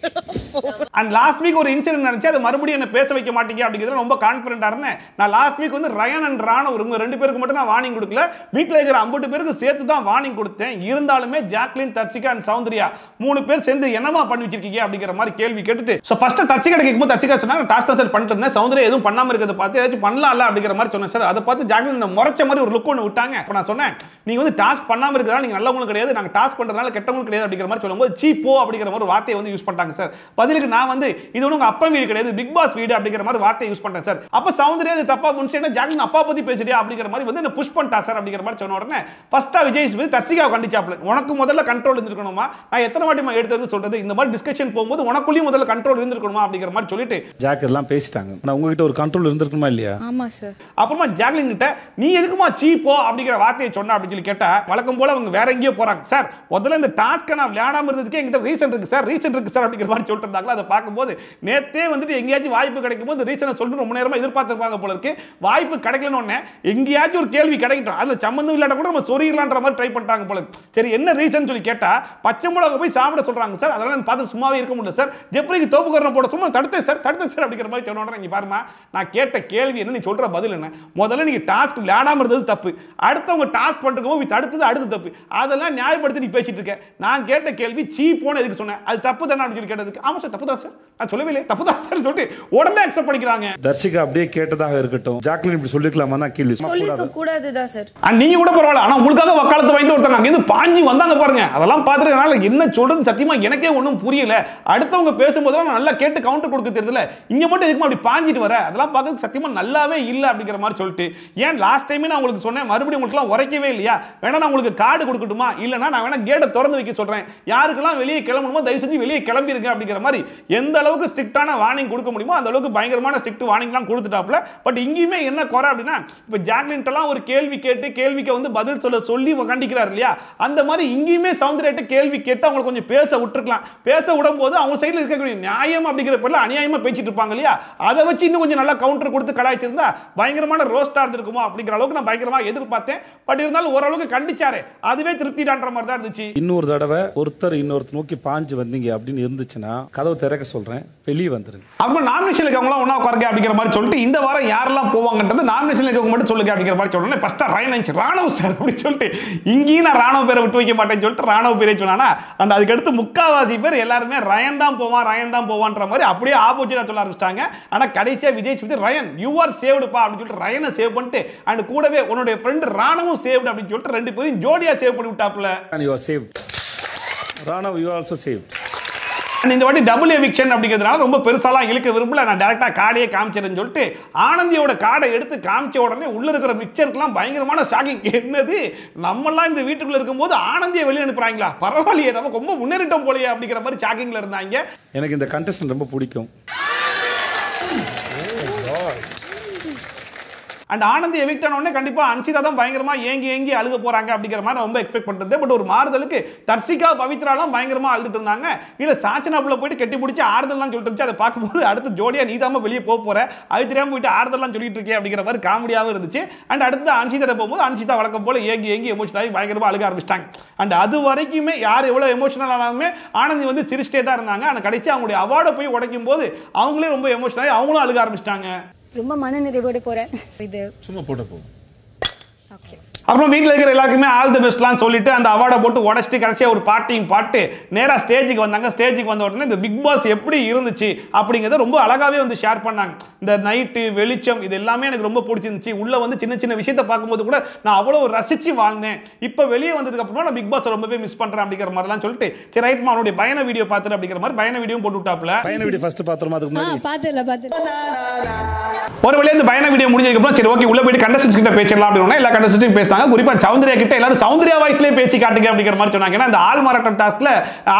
அண்ட் லாஸ்ட் வீக் ஒரு இன்சிடென்ட் நடந்துச்சு, அது மறுபடியும் என்ன பேச வைக்க மாட்டீங்க அப்படிங்கிறது ரொம்ப கான்ஃபிடென்ட்டா இருந்தேன். நான் லாஸ்ட் வீக் வந்து ரயன் அண்ட் ராணா இவங்க 2 பேருக்கு மட்டும் நான் வார்னிங் கொடுக்கல, வீட்டில் இருக்கிற 50 பேருக்கு சேர்த்து தான் வார்னிங் கொடுத்தேன். இருந்தாலுமே ஜாக்லின், தர்சிகா அண்ட் சௌந்தர்யா 3 பேர் சேர்ந்து என்னமா பண்ணி வச்சிருக்கீங்க அப்படிங்கிற மாதிரி கேள்வி கேட்டுட்டு ஸோ ஃபர்ஸ்ட் தர்சிகா கேட்கும்போது தர்சிகா சொன்னாங்க டாஸ்க் தான் சார் பண்ணிட்டு இருந்தேன், சௌந்தர்யா எதுவும் பண்ணாம இருக்கிறத பார்த்து ஏதாச்சும் பண்ணலாம்ல அப்படிங்கிற மாதிரி சொன்னேன் சார். அதை பார்த்து ஜாக்லின் முறைச்ச மாதிரி ஒரு லுக் ஒன்று விட்டாங்க. அப்போ நான் சொன்னேன், நீங்க வந்து டாஸ்க் பண்ணாம இருக்கிறதா நீங்க நல்லவங்களும் கிடையாது, நாங்க டாஸ்க் பண்றதுனால கெட்டவங்களும் கிடையாது அப்படிங்கிற மாதிரி சொல்லும்போது சீ போ அப்படிங்கிற மாதிரி வார்த்தையை வந்து யூஸ் பண்ணிட்டாங்க சார். பதிலுக்கு நான் வந்து இது ஒன்று உங்க அப்பா வீடு கிடையாது, பிக் பாஸ் வீடு அப்படிங்கிற மாதிரி வார்த்தையை யூஸ் பண்றேன் சார். அப்ப சௌந்தர்யா இது தப்பா புரிஞ்சுட்டா ஜாக்லின் அப்பா பத்தி பேசுறியா அப்படிங்கிற மாதிரி வந்து என்ன புஷ் பண்ணிட்டா சார் அப்படிங்கிற மாதிரி சொன்ன உடனே ஃபர்ஸ்டா விஜய் சேதுபதி தர்சிகாவை கண்டிச்சாப்ல, உனக்கு முதல்ல கண்ட்ரோல் இருந்திருக்கணுமா, நான் எத்தனை வாட்டி எடுத்து சொல்றது, இந்த மாதிரி டிஸ்கஷன் போகும்போது உனக்குள்ளேயும் முதல்ல கண்ட்ரோல் இருந்திருக்கணுமா அப்படிங்கிற மாதிரி சொல்லிட்டு ஜாக் எல்லாம் பேசிட்டாங்க. நான் உங்ககிட்ட ஒரு கண்ட்ரோல் இருந்திருக்குமா இல்லையா? ஆமா சார். அப்புறமா ஜாக்லின் கிட்ட நீ எதுக்குமா சீப்போ அப்படிங்கிற வார்த்தையை சொன்ன அப்படின்னு சொல்லி கேட்டா வழக்கம் போல அவங்க வேற எங்கேயோ போறாங்க. சார் முதல்ல இந்த டாஸ்க்கை நான் விளையாடாம இருந்ததுக்கே எங்கிட்ட ரீசன் இருக்கு சார் அப்படிங்கிற மாதிரி சொல்லிட்டு இருந்தாங்களா. அதை பார்க்கும்போது நேத்தே வந்துட்டு எங்கேயாச்சும் வாய்ப்பு கிடைக்கும் போது ரீசனை சொல்லிட்டு ரொம்ப நேரமா எதிர்பார்த்திருப்பாங்க போல இருக்கு. வாய்ப்பு கிடைக்கலன்னு உடனே எங்கேயாச்சும் ஒரு கேள்வி கிடைக்கட்டும், அதுல சம்பந்தம் இல்லாட்ட கூட நம்ம சொரியலான்ற மாதிரி ட்ரை பண்ணிட்டாங்க போல. சரி என்ன ரீசன் சொல்லி கேட்டா பச்சை மிளகா போய் சாப்பிட சொல்றாங்க சார், அதெல்லாம் நான் பார்த்து சும்மாவே இருக்க முடியல சார், ஜெப்ரிக்கு தோப்புக்கரணை போட சும்மா தடுத்தேன் சார் அப்படிங்கிற மாதிரி சொன்ன உடனே பாருமா நான் கேட்ட கேள்வி என்ன, நீ சொல்ற பதில் என்ன, முதல்ல நீங்க டாஸ்க் விளையாடாம இருந்தது தப்பு, அடுத்தவங்க டாஸ்க் பண்றதுக்கு தடுத்தது அடுத்து தப்பு, அதெல்லாம் நியாயப்படுத்தி நீ பேசிட்டு இருக்க. நான் கேட்ட கேள்வி சீ போன எதுக்கு சொன்னேன், அது தப்பு தானே அப்படின்னு சொல்லி கேட்டதுக்கு ஆமா சார் தப்பு தான் சார், நான் சொல்லவே இல்லை, தப்பு தான் சார் சொல்லிட்டு உடனே அக்செப்ட் பண்ணிக்கிறாங்க. தர்ஷிகா அப்படியே கேட்டதாக இருக்கட்டும், ஜாக்லின் இப்படி சொல்லிக்கலாமா தான் கேள்வி. சொல்லிக்க கூடாதுதான் சார். நீங்க கூட பரவாயில்ல, ஆனா உங்களுக்காக வக்காலத்து வாங்கிட்டு ஒருத்தங்க அங்க இருந்து பாஞ்சி வந்தாங்க பாருங்க. அதெல்லாம் பார்த்துட்டு என்ன சொல்றது சத்தியமா எனக்கே ஒன்றும் புரியல. அடுத்தவங்க பேசும்போதெல்லாம் நான் நல்லா கேட்டு கவுண்டர் கொடுக்க தெரியல, இங்க மட்டும் எதுக்கு அப்படி பாஞ்சிட்டு வர, அதெல்லாம் பார்க்க சத்தியமா நல்லாவே இல்லை அப்படிங்கிற மாதிரி சொல்லிட்டு, ஏன் லாஸ்ட் டைமே நான் உங்களுக்கு சொன்னேன், மறுபடியும் உங்களுக்கு உரைக்கவே இல்லையா, வேணா நான் உங்களுக்கு கார்டு கொடுக்கட்டுமா, இல்லைன்னா நான் வேணா கேட்டை திறந்து வைக்க சொல்றேன், யாருக்கெல்லாம் வெளியே கிளம்பணுமோ தயவு செஞ்சு வெளியே கிளம்பிருங்க அப்படிங்கிற மாதிரி எந்த அளவுக்கு ஸ்ட்ரிக்டான வார்னிங் கொடுக்க முடியுமோ அந்த அளவுக்கு பயங்கரமான ஸ்ட்ரிக்ட் வார்னிங்லாம் கொடுத்துட்டாப்ல. பட் இங்கேயுமே என்ன குறை அப்படின்னா, இப்போ ஜாக்லின்ட்டெல்லாம் ஒரு கேள்வி கேட்டு கேள்விக்கு வந்து பதில் சொல்லி கண்டிக்கிறார் இல்லையா, அந்த மாதிரி இங்கேயுமே சௌந்தர்யாட்ட கேள்வி கேட்டு அவங்களை கொஞ்சம் பேச விட்டுருக்கலாம். பேச விடும்போது அவங்க சைடில் இருக்கக்கூடிய நியாயம் அப்படிங்கிற பேரில் அநியாயமா பேசிட்டு இருப்பாங்க இல்லையா, அதை வச்சு இன்னும் கொஞ்சம் நல்லா கவுண்டர் கொடுத்து கலாய்ச்சிருந்தா பயங்கரமான ரோஸ்டா இருந்திருக்குமோ அப்படிங்கிற அளவுக்கு நான் பயங்கரமா எதிர்பார்த்தேன். பட் இருந்தாலும் ஓரளவுக்கு கண்டிச்சாரு, அதுவே திருப்திடான்ற மாதிரி தான் இருந்துச்சு. இன்னொரு தடவை ஒருத்தர் இன்னொருத்தர் நோக்கி பாஞ்சு வந்தீங்க அப்படின்னு இருந்துச்சுன்னா கதவு திறக்க சொல்றேன், வெளியே வந்துருங்க. அப்புறம் நாமினேஷன் இருக்கவங்களாம் ஒன்றா உட்காருங்க அப்படிங்கிற மாதிரி சொல்லிட்டு இந்த வாரம் யாரெல்லாம் போவாங்கன்றது நாமினேஷன் இருக்கவங்க மட்டும் சொல்லுங்க அப்படிங்கிற மாதிரி சொல்றேன். ஃபர்ஸ்டா ராணவ் சார் அப்படின்னு சொல்லிட்டு, இங்கேயும் நான் ராணவ பேரை விட்டு வைக்க மாட்டேன்னு சொல்லிட்டு ராணவ பேரை சொன்னானா, அந்த அதுக்கடுத்து முக்காவாசி பேர் எல்லாருமே ரயன் தான் போவான்ற மாதிரி அப்படியே ஆப்போசிட்டா சொல்ல ஆரம்பிச்சிட்டாங்க. ஆனா கடைசியா விஜய் சொல்லி ரயன் யூ ஆர் சேவ்டுப்பா அப்படின்னு சொல்லிட்டு ரயனை சேவ் பண்ணிட்டு அண்ட் கூடவே உன்னுடைய ஃப்ரெண்ட் ராணவும் சேவ்டு அப்படின்னு சொல்லிட்டு ரெண்டு பேரும் ஜோடியா சேவ் பண்ணி விட்டாப்ல. You are saved. Raanav you are also saved. இந்த வாட்டி டபுள் எவிக்ஷன் அப்படிங்கிறதுனால ரொம்ப பெருசாலாம் இழுக்க விரும்பல, நான் டேரக்டா கார்டையே காமிச்சிருன்னு சொல்லிட்டு ஆனந்தியோட கார்டை எடுத்து காமிச்ச உடனே உள்ள இருக்கிற மிக்சருக்குலாம் பயங்கரமான ஷாக்கிங். என்னது நம்மெல்லாம் இந்த வீட்டுக்குள்ள இருக்கும்போது ஆனந்தியை வெளியே அனுப்புறாங்களா, பரவாயில்லையே நம்ம ரொம்ப முன்னேறிட்டோம் போலயே அப்படிங்கிற மாதிரி ஷாக்கிங்ல இருந்தாங்க. எனக்கு இந்த கண்டெஸ்டன்ட் ரொம்ப பிடிக்கும். அண்ட் ஆனந்தி எவிக்ட் ஆன உடனே கண்டிப்பா அன்சிதா தான் பயங்கரமா ஏங்கி அழுக போறாங்க அப்படிங்கிற மாதிரி ரொம்ப எக்ஸ்பெக்ட் பண்றது. பட் ஒரு மாறுதலுக்கு தர்ஷிகா பவித்ராலாம் பயங்கரமா அழுதுட்டு இருந்தாங்க. இல்ல சாச்சனாப்புல போயிட்டு கட்டி பிடிச்சி ஆறுதல்லாம் சொல்லிட்டு இருந்துச்சு. அதை பார்க்கும்போது அடுத்து ஜோடியா நீதாம வெளியே போற, அது தெரியாம போயிட்டு ஆறுதல்லாம் சொல்லிட்டு இருக்கே அப்படிங்கிற மாதிரி காமெடியாவும் இருந்துச்சு. அண்ட் அடுத்து அன்சிதா போகும்போது அன்சிதா வழக்கம் போல ஏங்கி எமோஷனல் ஆகி பயங்கரமா அழுக ஆரம்பிச்சிட்டாங்க. அண்ட் அது வரைக்குமே யார் எவ்வளவு எமோஷனல் ஆனாலுமே ஆனந்தி வந்து சிரிச்சிட்டே தான் இருந்தாங்க. ஆனா கடைசி அவங்களுடைய அவார்டை போய் உடைக்கும் போது அவங்களே ரொம்ப எமோஷனல் ஆகி அவங்களும் அழுக ஆரம்பிச்சிட்டாங்க. ரொம்ப மன நிறைவோட போறேன். இது சும்மா போட போகும். ஓகே. அப்புறம் வீட்டில் இருக்கிற எல்லாருக்குமே ஆல் தி பெஸ்ட்லாம் சொல்லிட்டு அந்த அவார்டை போட்டு உடச்சிட்டு கடைசியாக ஒரு பாட்டு நேராக ஸ்டேஜுக்கு வந்தாங்க. ஸ்டேஜுக்கு வந்த உடனே இந்த பிக் பாஸ் எப்படி இருந்துச்சு அப்படிங்கிறத ரொம்ப அழகாகவே வந்து ஷேர் பண்ணாங்க. இந்த நைட்டு வெளிச்சம் இது எல்லாமே எனக்கு ரொம்ப பிடிச்சிருந்துச்சு. உள்ள வந்து சின்ன சின்ன விஷயத்தை பார்க்கும்போது கூட நான் அவ்வளோ ரசிச்சு வாழ்ந்தேன். இப்போ வெளியே வந்ததுக்கு அப்புறமா நான் பிக் பாஸ் ரொம்பவே மிஸ் பண்றேன் அப்படிங்கிற மாதிரிலாம் சொல்லிட்டு சரி ரைட்மா அவனுடைய பயண வீடியோ பார்த்துட்டு அப்படிங்கிற மாதிரி பயண வீடியோ போட்டு விட்டாப்ல. பயண வீடியோ ஃபர்ஸ்ட் பாத்துறோமா, அதுக்கு முன்னாடி பாத்துல ஒரு வழியா இந்த பயண வீடியோ முடிஞ்சதுக்கு அப்புறம் சரி ஓகே உள்ள போயிட்டு கண்டஸ்டன்ட்ஸ் கிட்ட பேசலாம் அப்படின்னா எல்லா கண்டஸ்டன்ட்டும் பேசினாங்க. குறிப்பா சௌந்தர்யா கிட்ட எல்லாரும் சௌந்தர்யா வாய்ஸ்லயே பேசி காட்டுங்க அப்படிங்கிற மாதிரி சொன்னாங்க. ஏன்னா இந்த ஆள் மாறாட்டம் டாஸ்க்ல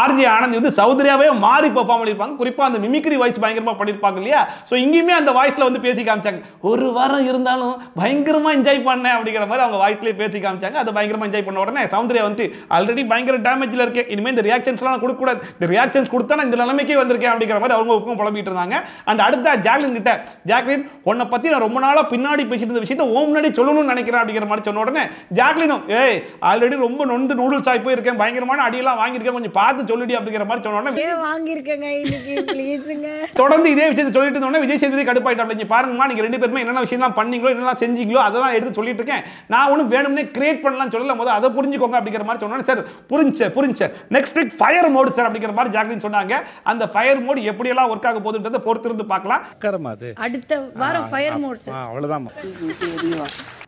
ஆர்ஜி ஆனந்த் வந்து சௌந்தர்யாவே மாறி பெர்ஃபார்ம் பண்ணிருப்பாங்க. குறிப்பா அந்த மிமிக்ரி வாய்ஸ் பயங்கரமா பண்ணிருப்பாங்க இல்லையா. சோ இங்கேயுமே அந்த வாய்ஸ்ல வந்து பேசி காமிச்சாங்க. ஒரு வாரம் இருந்தாலும் பயங்கரமா என்ஜாய் பண்ணேன் அப்படிங்கிற மாதிரி அவங்க வாய்ஸ்லயே பேசி காமிச்சாங்க. அதை பயங்கரமா என்ஜாய் பண்ண உடனே சௌந்தர்யா வந்து ஆல்ரெடி பயங்கர டேமேஜ்ல இருக்கு, இனிமே இந்த ரியாக்ஷன்ஸ்லாம் கொடுக்க கூடாது, இந்த ரியாக்ஷன்ஸ் கொடுத்தா நான் இந்த நிலைமைக்கே வந்திருக்கேன் அப்படிங்கிற மாதிரி அவங்க புலம்பிட்டு இருந்தாங்க. அண்ட் அடுத்த ஜாக்லின் கிட்ட ஜாக்லின் உன்னை பத்தி நான் ரொம்ப நாளா பின்னாடி பேசிட்டு இருந்த விஷயத்தை ஓ முன்னாடி சொல்லணும்னு நினைக்கிறேன் அப்படிங்கிற மாதிரி சொன்ன உடனே ஜாக்லினும் ஏய் ஆல்ரெடி ரொம்ப நொந்து நூடுல்ஸ் ஆகி போயிருக்கேன், பயங்கரமான அடியெல்லாம் வாங்கியிருக்கேன், கொஞ்சம் பார்த்து சொல்லுடி அப்படிங்கிற மாதிரி சொன்ன உடனே வாங்கியிருக்கேங்க இன்னைக்கு ப்ளீஸ்ங்க தொடர்ந்து இதே விஷயத்தை சொல்லிட்டு இருந்தோடனே விஜய் சேதுபதி கடுப்பாயிட்டாப்ல. நீங்க பாருங்கம்மா நீங்க ரெண்டு பேருமே என்னென்ன விஷயம்லாம் பண்ணீங்களோ என்னெல்லாம் செஞ்சீங்களோ அதெல்லாம் எடுத்து சொல்லிட்டு இருக்கேன், நான் ஒன்றும் வேணும்னே கிரியேட் பண்ணலாம் சொல்லல, முதல்ல அதை புரிஞ்சுக்கோங்க அப்படிங்கிற மாதிரி சொன்னோன்னே சார் புரிஞ்சு next week fire mode sir அப்படிங்கிற மாதிரி ஜாக்லின் சொன்னாங்க. அந்த ஃபயர் மோட் எப்படியெல்லாம் ஒர்க் ஆக போகுதுன்றதை பொறுத்து இருந்து பார்க்கலாம். அடுத்த வாரம் ஃபயர் மோட் சார். அவ்வளவுதான்.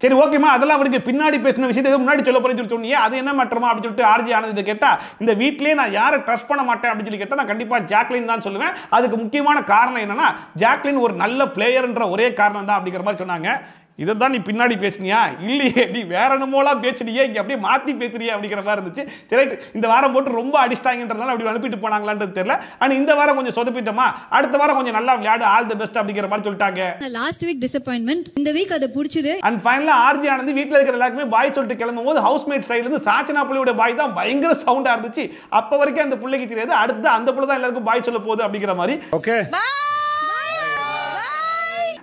சரி ஓகேமா அதெல்லாம் அவருக்கு பின்னாடி பேசின விஷயத்தை முன்னாடி சொல்ல போறேன்னு சொன்னீங்க, அது என்ன மாற்றமா அப்படின்னு சொல்லிட்டு ஆர்ஜி ஆனந்த் கேட்டா இந்த வீட்லயே நான் யாரை ட்ரஸ்ட் பண்ண மாட்டேன் அப்படின்னு சொல்லி கேட்டா நான் கண்டிப்பா ஜாக்லின் தான் சொல்லுவேன். அதுக்கு முக்கியமான காரணம் என்னன்னா ஜாக்லின் ஒரு நல்ல பிளேயர்ன்ற ஒரே காரணம் தான் அப்படிங்கிற மாதிரி சொன்னாங்க. இதைதான் நீ பின்னாடி பேசுனியா இல்லையே, நீ வேற என்னமோலாம் பேசுனியே, இங்க அப்படியே மாத்தி பேசுறியா அப்படிங்கிற மாதிரி இருந்துச்சு. சரி இந்த வாரம் போட்டு ரொம்ப அடிச்சிட்டாங்கன்றதால அப்படி அனுப்பிட்டு போனாங்களான்றது தெரியல. ஆனா இந்த வாரம் கொஞ்சம் சொதப்பிட்டோமா, அடுத்த வாரம் கொஞ்சம் நல்லா விளையாடு ஆல் தி பெஸ்ட் அப்படிங்கிற மாதிரி சொல்லிட்டாங்க. லாஸ்ட் வீக் டிசப்பாயின்ட்மென்ட், இந்த வீக் அது பிடிச்சது. அண்ட் ஃபைனலா ஆர்ஜி ஆனந்த் வீட்ல இருக்கிற எல்லாருக்குமே பாய் சொல்லிட்டு கிளம்பும்போது ஹவுஸ்மேட் சைடுல இருந்து சாச்சனா புள்ளியோட பாய் தான் பயங்கர சவுண்டா இருந்துச்சு. அப்ப வரைக்கும் அந்த புள்ளைக்கு தெரியாது, அடுத்து அந்த புள்ள தான் எல்லாருக்கும் பாய் சொல்ல போகுது அப்படிங்கிற மாதிரி. ஓகே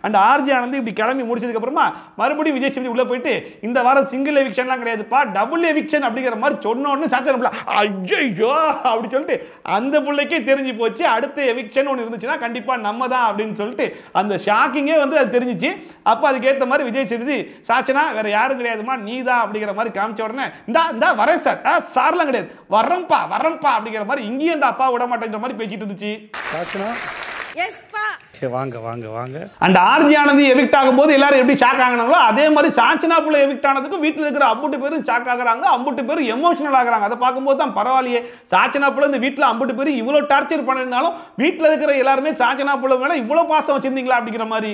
அண்ட் ஆர்ஜி ஆனந்த் இப்படி கிளம்பி முடிச்சதுக்கு அப்புறமா மறுபடியும் விஜய் சேதுபதி உள்ள போயிட்டு இந்த வாரம் சிங்கிள் எவிக்ஷன்லாம் கிடையாதுப்பா, டபுள் எவிக்ஷன் அப்படிங்கிற மாதிரி சொன்ன உடனே சாச்சனா ஐயோ அப்படி சொல்லிட்டு அந்த பிள்ளைக்கே தெரிஞ்சு போச்சு அடுத்த எவிக்ஷன் ஒன்று இருந்துச்சுன்னா கண்டிப்பா நம்ம தான் அப்படின்னு சொல்லிட்டு அந்த ஷாக்கிங்கே வந்து அது தெரிஞ்சிச்சு. அப்போ அதுக்கேற்ற மாதிரி விஜய் சேதுபதி சாச்சனா வேற யாரும் கிடையாதுமா நீ தான் அப்படிங்கிற மாதிரி காமிச்ச உடனே இந்தா வரேன் சார், சார்லாம் கிடையாது வரம்பா அப்படிங்கிற மாதிரி இங்கேயும் இந்த அப்பா விட மாட்டேங்கிற மாதிரி பேசிட்டு இருந்துச்சு. சாச்சனா வாங்க வாங்க வாங்க. அண்ட் ஆர்ஜி ஆனந்த் எவிக்ட் ஆகும்போது எல்லாரும் எப்படி ஷாக் ஆகினாங்களோ அதே மாதிரி சாச்சனா புள்ள எவிக்ட் ஆனதுக்கு வீட்டில் இருக்கிற அம்புட்டு பேரும் ஷாக் ஆகுறாங்க, அம்புட்டு பேரும் எமோஷனல் ஆகுறாங்க. அதை பார்க்கும்போது தான் பரவாயில்லையே, சாச்சனா புள்ள இந்த வீட்டில் அம்புட்டு பேர் இவ்வளோ டார்ச்சர் பண்ணியிருந்தாலும் வீட்டில் இருக்கிற எல்லாருமே சாச்சனா புள்ள மேலே இவ்வளோ பாசம் வச்சிருந்தீங்களா அப்படிங்கிற மாதிரி.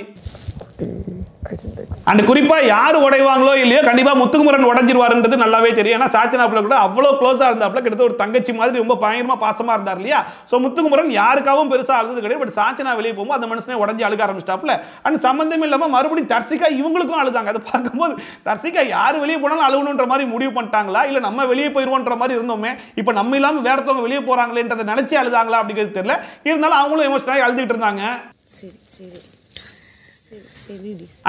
அண்ட் குறிப்பா யார் உடைவாங்களோ இல்லையோ கண்டிப்பா முத்துக்குமரன் உடைஞ்சிருவாருன்றது நல்லாவே தெரியும். ஏன்னா சாச்சனா புள்ள கூட அவ்வளோ க்ளோஸா இருந்தாப்புல, கிட்டத்தட்ட ஒரு தங்கச்சி மாதிரி ரொம்ப பயங்கரமா பாசமா இருந்தார் இல்லையா. ஸோ முத்துக்குமரன் யாருக்காகவும் பெருசா அழுது கிடையாது. பட் சாச்சனா வெளியே போகும்போது அந்த மனுஷனே உடஞ்சி அழுக ஆரம்பிச்சிட்டாப்புல. அண்ட் சம்பந்தமே இல்லாம மறுபடியும் தர்சிகா இவங்களுக்கும் அழுதாங்க. அதை பார்க்கும்போது தர்சிகா யார் வெளியே போனாலும் அழுகணுன்ற மாதிரி முடிவு பண்ணிட்டாங்களா, இல்ல நம்ம வெளியே போயிருவோன்ற மாதிரி இருந்தோமே, இப்போ நம்ம இல்லாம வேற ஒருத்தவங்க வெளியே போறாங்களேன்றதை நினைச்சு அழுதாங்களா அப்படிங்கிறது தெரியல. இருந்தாலும் அவங்களும் எமோஷனலாக அழுதுட்டு இருந்தாங்க.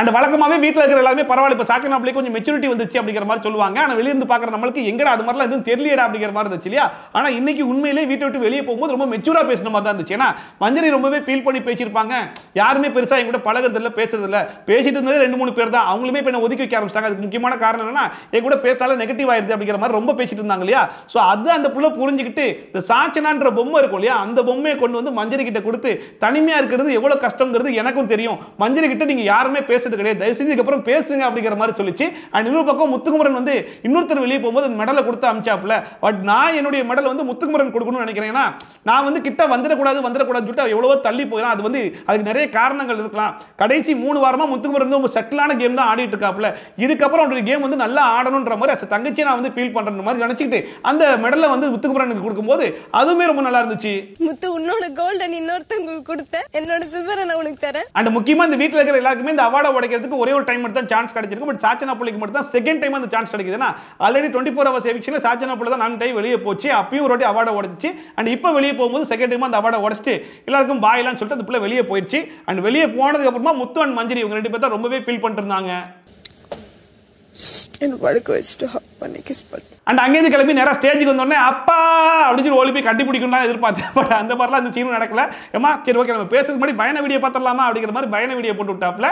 அண்ட் வழக்கமாவே வீட்டில் இருக்கிற எல்லாருமே பரவாயில்ல, இப்போ சாச்சனா பிள்ளை கொஞ்சம் மெச்சூரிட்டி வந்துச்சு அப்படிங்கிற மாதிரி சொல்லுவாங்க. ஆனால் வெளியிருந்து பார்க்குற நம்மளுக்கு எங்கடா அது மாதிரிலாம் எதுவும் தெரியலடா அப்படிங்கிற மாதிரி இருந்துச்சு இல்லையா. ஆனால் இன்னைக்கு உண்மையிலே வீட்டை விட்டு வெளியே போகும்போது ரொம்ப மெச்சூரா பேசின மாதிரி தான் இருந்துச்சு. ஏன்னா மஞ்சரி ரொம்பவே ஃபீல் பண்ணி பேசியிருப்பாங்க. யாருமே பெருசா என் கூட பழகிறது இல்லை, பேசுறது இல்லை, பேசிட்டு இருந்தது 2-3 பேர் தான். அவங்களுமே இப்போ என்ன ஒதுக்கி வைக்க ஆரம்பிச்சிட்டாங்க. அதுக்கு முக்கியமான காரணம் என்னன்னா என் கூட பேசினால நெகட்டிவ் ஆயிடுது அப்படிங்கிற மாதிரி ரொம்ப பேசிட்டு இருந்தாங்க இல்லையா. ஸோ அது அந்த புள்ள புரிஞ்சுக்கிட்டு இந்த சாச்சனான்ற பொம்மை இருக்கும் இல்லையா, அந்த பொம்மையை கொண்டு வந்து மஞ்சரி கிட்ட கொடுத்து தனிமையா இருக்கிறது எவ்வளவு கஷ்டங்கிறது எனக்கும் தெரியும், மஞ்சரி கிட்ட நீங்க யாருமே பேசுறது கிடையாது, தயவு செஞ்சு இதுக்கப்புறம் பேசுங்க அப்படிங்கிற மாதிரி சொல்லிச்சு. அண்ட் இன்னொரு பக்கம் முத்துக்குமரன் வந்து இன்னொருத்தர் வெளியே போகும்போது அந்த மெடலை கொடுத்து அமிச்சாப்புல. பட் நான் என்னுடைய மெடல் வந்து முத்துக்குமரன் கொடுக்கணும்னு நினைக்கிறேன். நான் வந்து கிட்ட வந்துடக்கூடாதுன்னு சொல்லிட்டு எவ்வளவோ தள்ளி போயிடும். அது வந்து அதுக்கு நிறைய காரணங்கள் இருக்கலாம். கடைசி 3 வாரமா முத்துக்குமரன் வந்து ஒரு செட்டிலான கேம் தான் ஆடிட்டு இருக்காப்புல. இதுக்கப்புறம் அவருடைய கேம் வந்து நல்லா ஆடணுன்ற மாதிரி தங்கச்சி நான் வந்து ஃபீல் பண்ற மாதிரி நினைச்சிட்டு அந்த மெடலை வந்து முத்துக்குமரனுக்கு கொடுக்கும்போது அதுவுமே ரொம்ப நல்லா இருந்துச்சு. முத்து உன்னோட கோல்டன் இன்னொருத்தங்களுக்கு கொடுத்த என்னோட சில்வரை நான் உனக்கு தரேன். அண்ட் முக்கியமா இந்த வீட்டில் இருக்கிற எல்லாருக்குமே இந்த அவார்டை உடைக்கிறதுக்கு ஒரே ஒரு டைம் மட்டும் தான் சான்ஸ் கிடைச்சிருக்கு. பட் சாச்சனா புள்ளைக்கு மட்டும் தான் செகண்ட் டைம் அந்த சான்ஸ் கிடைக்குதுன்னா ஆல்ரெடி 24 ஹவர்ஸ் எவிக்ஷன்ல சாச்சனா புள்ள தான் 4 டைம் வெளியே போச்சு, அப்பயும் ஒரு வாட்டி அவார்டை உடைச்சு. அண்ட் இப்போ வெளியே போகும்போது செகண்ட் டைம் அந்த அவார்டை உடைச்சிட்டு எல்லாருக்கும் பாய் எல்லாம் சொல்லிட்டு அந்த புள்ள வெளியே போயிடுச்சு. அண்ட் வெளியே போனதுக்கு அப்புறமா முத்து அண்ட் மஞ்சரி இவங்க 2 பேர் தான் ரொம்பவே ஃபீல் பண்ணிட்டு இருந்தாங்க. என்ன படுக்க வச்சுட்டு ஹக் பண்ணி கிஸ் பண்ணி அண்ட் அங்கேருந்து கிளம்பி நேராக ஸ்டேஜுக்கு வந்தோடனே அப்பா அப்படின்னு சொல்லி ஓடி போய் கட்டி பிடிக்கணும் தான் எதிர்பார்த்தேன். பட் அந்த மாதிரிலாம் அந்த சீனும் நடக்கல. ஏமா சரி ஓகே நம்ம பேசுறதுக்கு முன்னாடி பயண வீடியோ பார்த்துடலாமா அப்படிங்கிற மாதிரி பயண வீடியோ போட்டு விட்டாப்ல.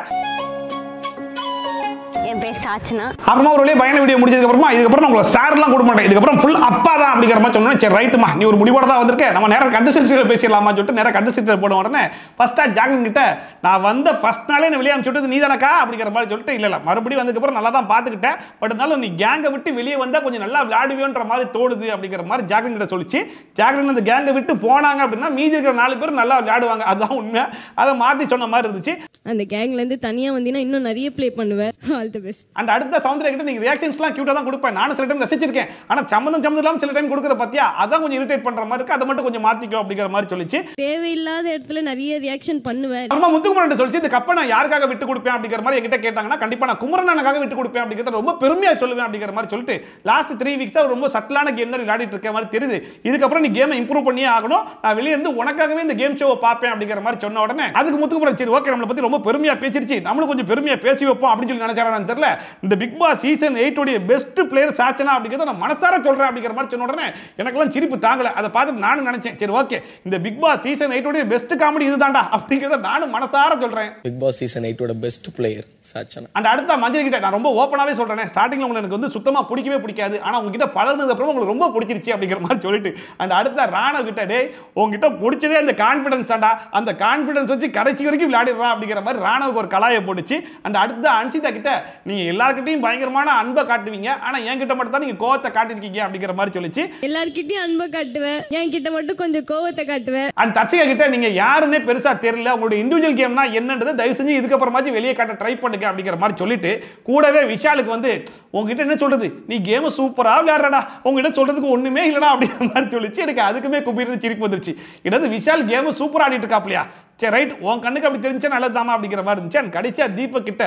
என் பேர் சாச்சனா. அப்புறமா ஒரு பயண வீடியோ முடிஞ்சதுக்கு அப்புறமா இதுக்கப்புறம் உங்களை சார்லாம் கொடுக்க மாட்டேன், இதுக்கப்புறம் ஃபுல் அப்பா தான் அப்படிங்கிற மாதிரி சொன்னோன்னே சரி ரைட்டுமா நீ ஒரு முடிவோட தான் வந்திருக்க, நம்ம நேரம் கட்டு சிஸ்டர் பேசிடலாமா சொல்லிட்டு நேரம் கட்டு சிஸ்டர் போட உடனே ஃபர்ஸ்டா ஜாக்லின் கிட்ட நான் வந்த ஃபர்ஸ்ட் நாளே வெளியே அனுப்பிச்சுட்டு நீ தானக்கா அப்படிங்கிற மாதிரி சொல்லிட்டு இல்லை மறுபடியும் வந்ததுக்கப்புறம் நல்லா தான் பார்த்துக்கிட்டேன், பட் இருந்தாலும் நீ கேங்கை விட்டு வெளியே வந்தால் கொஞ்சம் நல்லா விளையாடுவேன்ற மாதிரி தோணுது அப்படிங்கிற மாதிரி ஜாக்லின் கிட்ட சொல்லிச்சு. ஜாக்லின் அந்த கேங்கை விட்டு போனாங்க அப்படின்னா மீதி இருக்கிற 4 பேர் நல்லா விளையாடுவாங்க, அதுதான் உண்மை. அதை மாற்றி சொன்ன மாதிரி இருந்துச்சு. அந்த கேங்ல இருந்து தனியா வந்தீங்கன்னா இன்னும் நிறைய ப்ளே பண்ணுவேன். All the best. அண்ட் அடுத்த சௌந்தர்யா கிட்ட நீங்க ரியாக்ஷன்ஸ்லாம் கியூட்டா தான் கொடுப்பேன், நானும் சில டைம் ரசிச்சிருக்கேன். ஆனா சம்மந்தம் இல்லாம சில டைம் கொடுக்குற பத்தியா அதான் கொஞ்சம் இரிட்டேட் பண்ற மாதிரி இருக்கு, அதை மட்டும் கொஞ்சம் மாத்திக்கோ அப்படிங்கிற மாதிரி சொல்லிச்சு. தேவையில்லாத இடத்துல நிறைய ரியாக்ஷன் பண்ணுவேன். அம்மா முத்துக்குமரன் சொல்லிச்சு இந்த கப்பை நான் யாருக்காக விட்டு கொடுப்பேன் அப்படிங்கிற மாதிரி என்கிட்ட கேட்டாங்கன்னா கண்டிப்பா நான் குமரனாக விட்டு கொடுப்பேன் அப்படிங்கிறத ரொம்ப பெருமையா சொல்லுவேன் அப்படிங்கிற மாதிரி சொல்லிட்டு லாஸ்ட் 3 வீக்ஸா ரொம்ப சட்டலான கேம் தான் விளையாடிட்டு இருக்க மாதிரி தெரியுது. இதுக்கப்புறம் நீ கேமை இம்ப்ரூவ் பண்ணியே ஆகணும், நான் வெளியே இருந்து உனக்காகவே இந்த கேம் ஷோவை பார்ப்பேன் அப்படிங்கிற மாதிரி சொன்ன உடனே அதுக்கு முத்துக்குமரன் சரி ஓகே நம்மளை பத்தி ரொம்ப பெருமையா பேசிருச்சு, நம்மளும் கொஞ்சம் பெருமையா பேசி வைப்போம் அப்படின்னு சொல்லி நினைச்சாரான்னு தெரியல. இந்த பிக் பாஸ் சீசன் 8 உடைய பெஸ்ட் பிளேயர் சாச்சனா அப்படிங்கிறத நான் மனசார சொல்றேன் அப்படிங்கிற மாதிரி சொன்ன உடனே எனக்கெல்லாம் சிரிப்பு தாங்கல. அதை பார்த்துட்டு நானும் நினைச்சேன் சரி ஓகே இந்த பிக் பாஸ் சீசன் 8 உடைய பெஸ்ட் காமெடி இதுதான்டா அப்படிங்கிறத நானும் மனசார சொல்றேன். பிக் பாஸ் சீசன் 8 உடைய பெஸ்ட் பிளேயர் சாச்சனா. அண்ட் அடுத்த மஞ்சள் கிட்ட நான் ரொம்ப ஓப்பனாவே சொல்றேன், ஸ்டார்டிங்ல உங்களுக்கு எனக்கு வந்து சுத்தமா பிடிக்கவே பிடிக்காது, ஆனா உங்ககிட்ட பழகுனதுக்கு அப்புறம் உங்களுக்கு ரொம்ப பிடிச்சிருச்சு அப்படிங்கிற மாதிரி சொல்லிட்டு அண்ட் அடுத்த ராணவ் கிட்ட டேய் உங்ககிட்ட பிடிச்சதே அந்த கான்ஃபிடன்ஸ் தான்டா, அந்த கான்ஃபிடன்ஸ் வச்சு கடைசி வரைக்கும் விளையாடிடுறா அப்படிங்கிற மாதிரி ராணவுக்கு ஒரு கலாயை போட்டுச்சு. அண்ட் அடுத்த அன்சிதா கிட்ட நீங்க எல்லார்கிட்டையும் பயங்கரமான அன்பை காட்டுவீங்க, ஆனா என்கிட்ட மட்டும் தான் நீங்க கோவத்தை காட்டிருக்கீங்க அப்படிங்கிற மாதிரி சொல்லிச்சு. எல்லார்கிட்டயும் அன்பை காட்டுவேன், என்கிட்ட மட்டும் கொஞ்சம் கோவத்தை காட்டுவேன். அண்ட் தர்சிகா கிட்ட நீங்க யாருன்னே பெருசா தெரியல, உங்களுடைய இண்டிவிஜுவல் கேம்னா என்னன்றதை தயவு செஞ்சு இதுக்கப்புறமாச்சும் வெளியே காட்ட ட்ரை பண்ணுங்க அப்படிங்கிற மாதிரி சொல்லிட்டு கூடவே விஷாலுக்கு வந்து உங்ககிட்ட என்ன சொல்றது நீ கேம் சூப்பரா விளையாடுறடா, உங்ககிட்ட சொல்றதுக்கு ஒண்ணுமே இல்லடா அப்படிங்கிற மாதிரி சொல்லிச்சு. எனக்கு அதுக்குமே குபீர் சிரிப்பு வந்துருச்சு. இதாவது விஷால் கேம் சூப்பரா ஆடிட்டு இருக்காப்லையா, சரி ரைட் உன் கண்ணுக்கு அப்படி தெரிஞ்சா நல்லதுதாமா அப்படிங்கிற மாதிரி இருந்துச்சு. அண்ட் கடைசியா தீபக் கிட்ட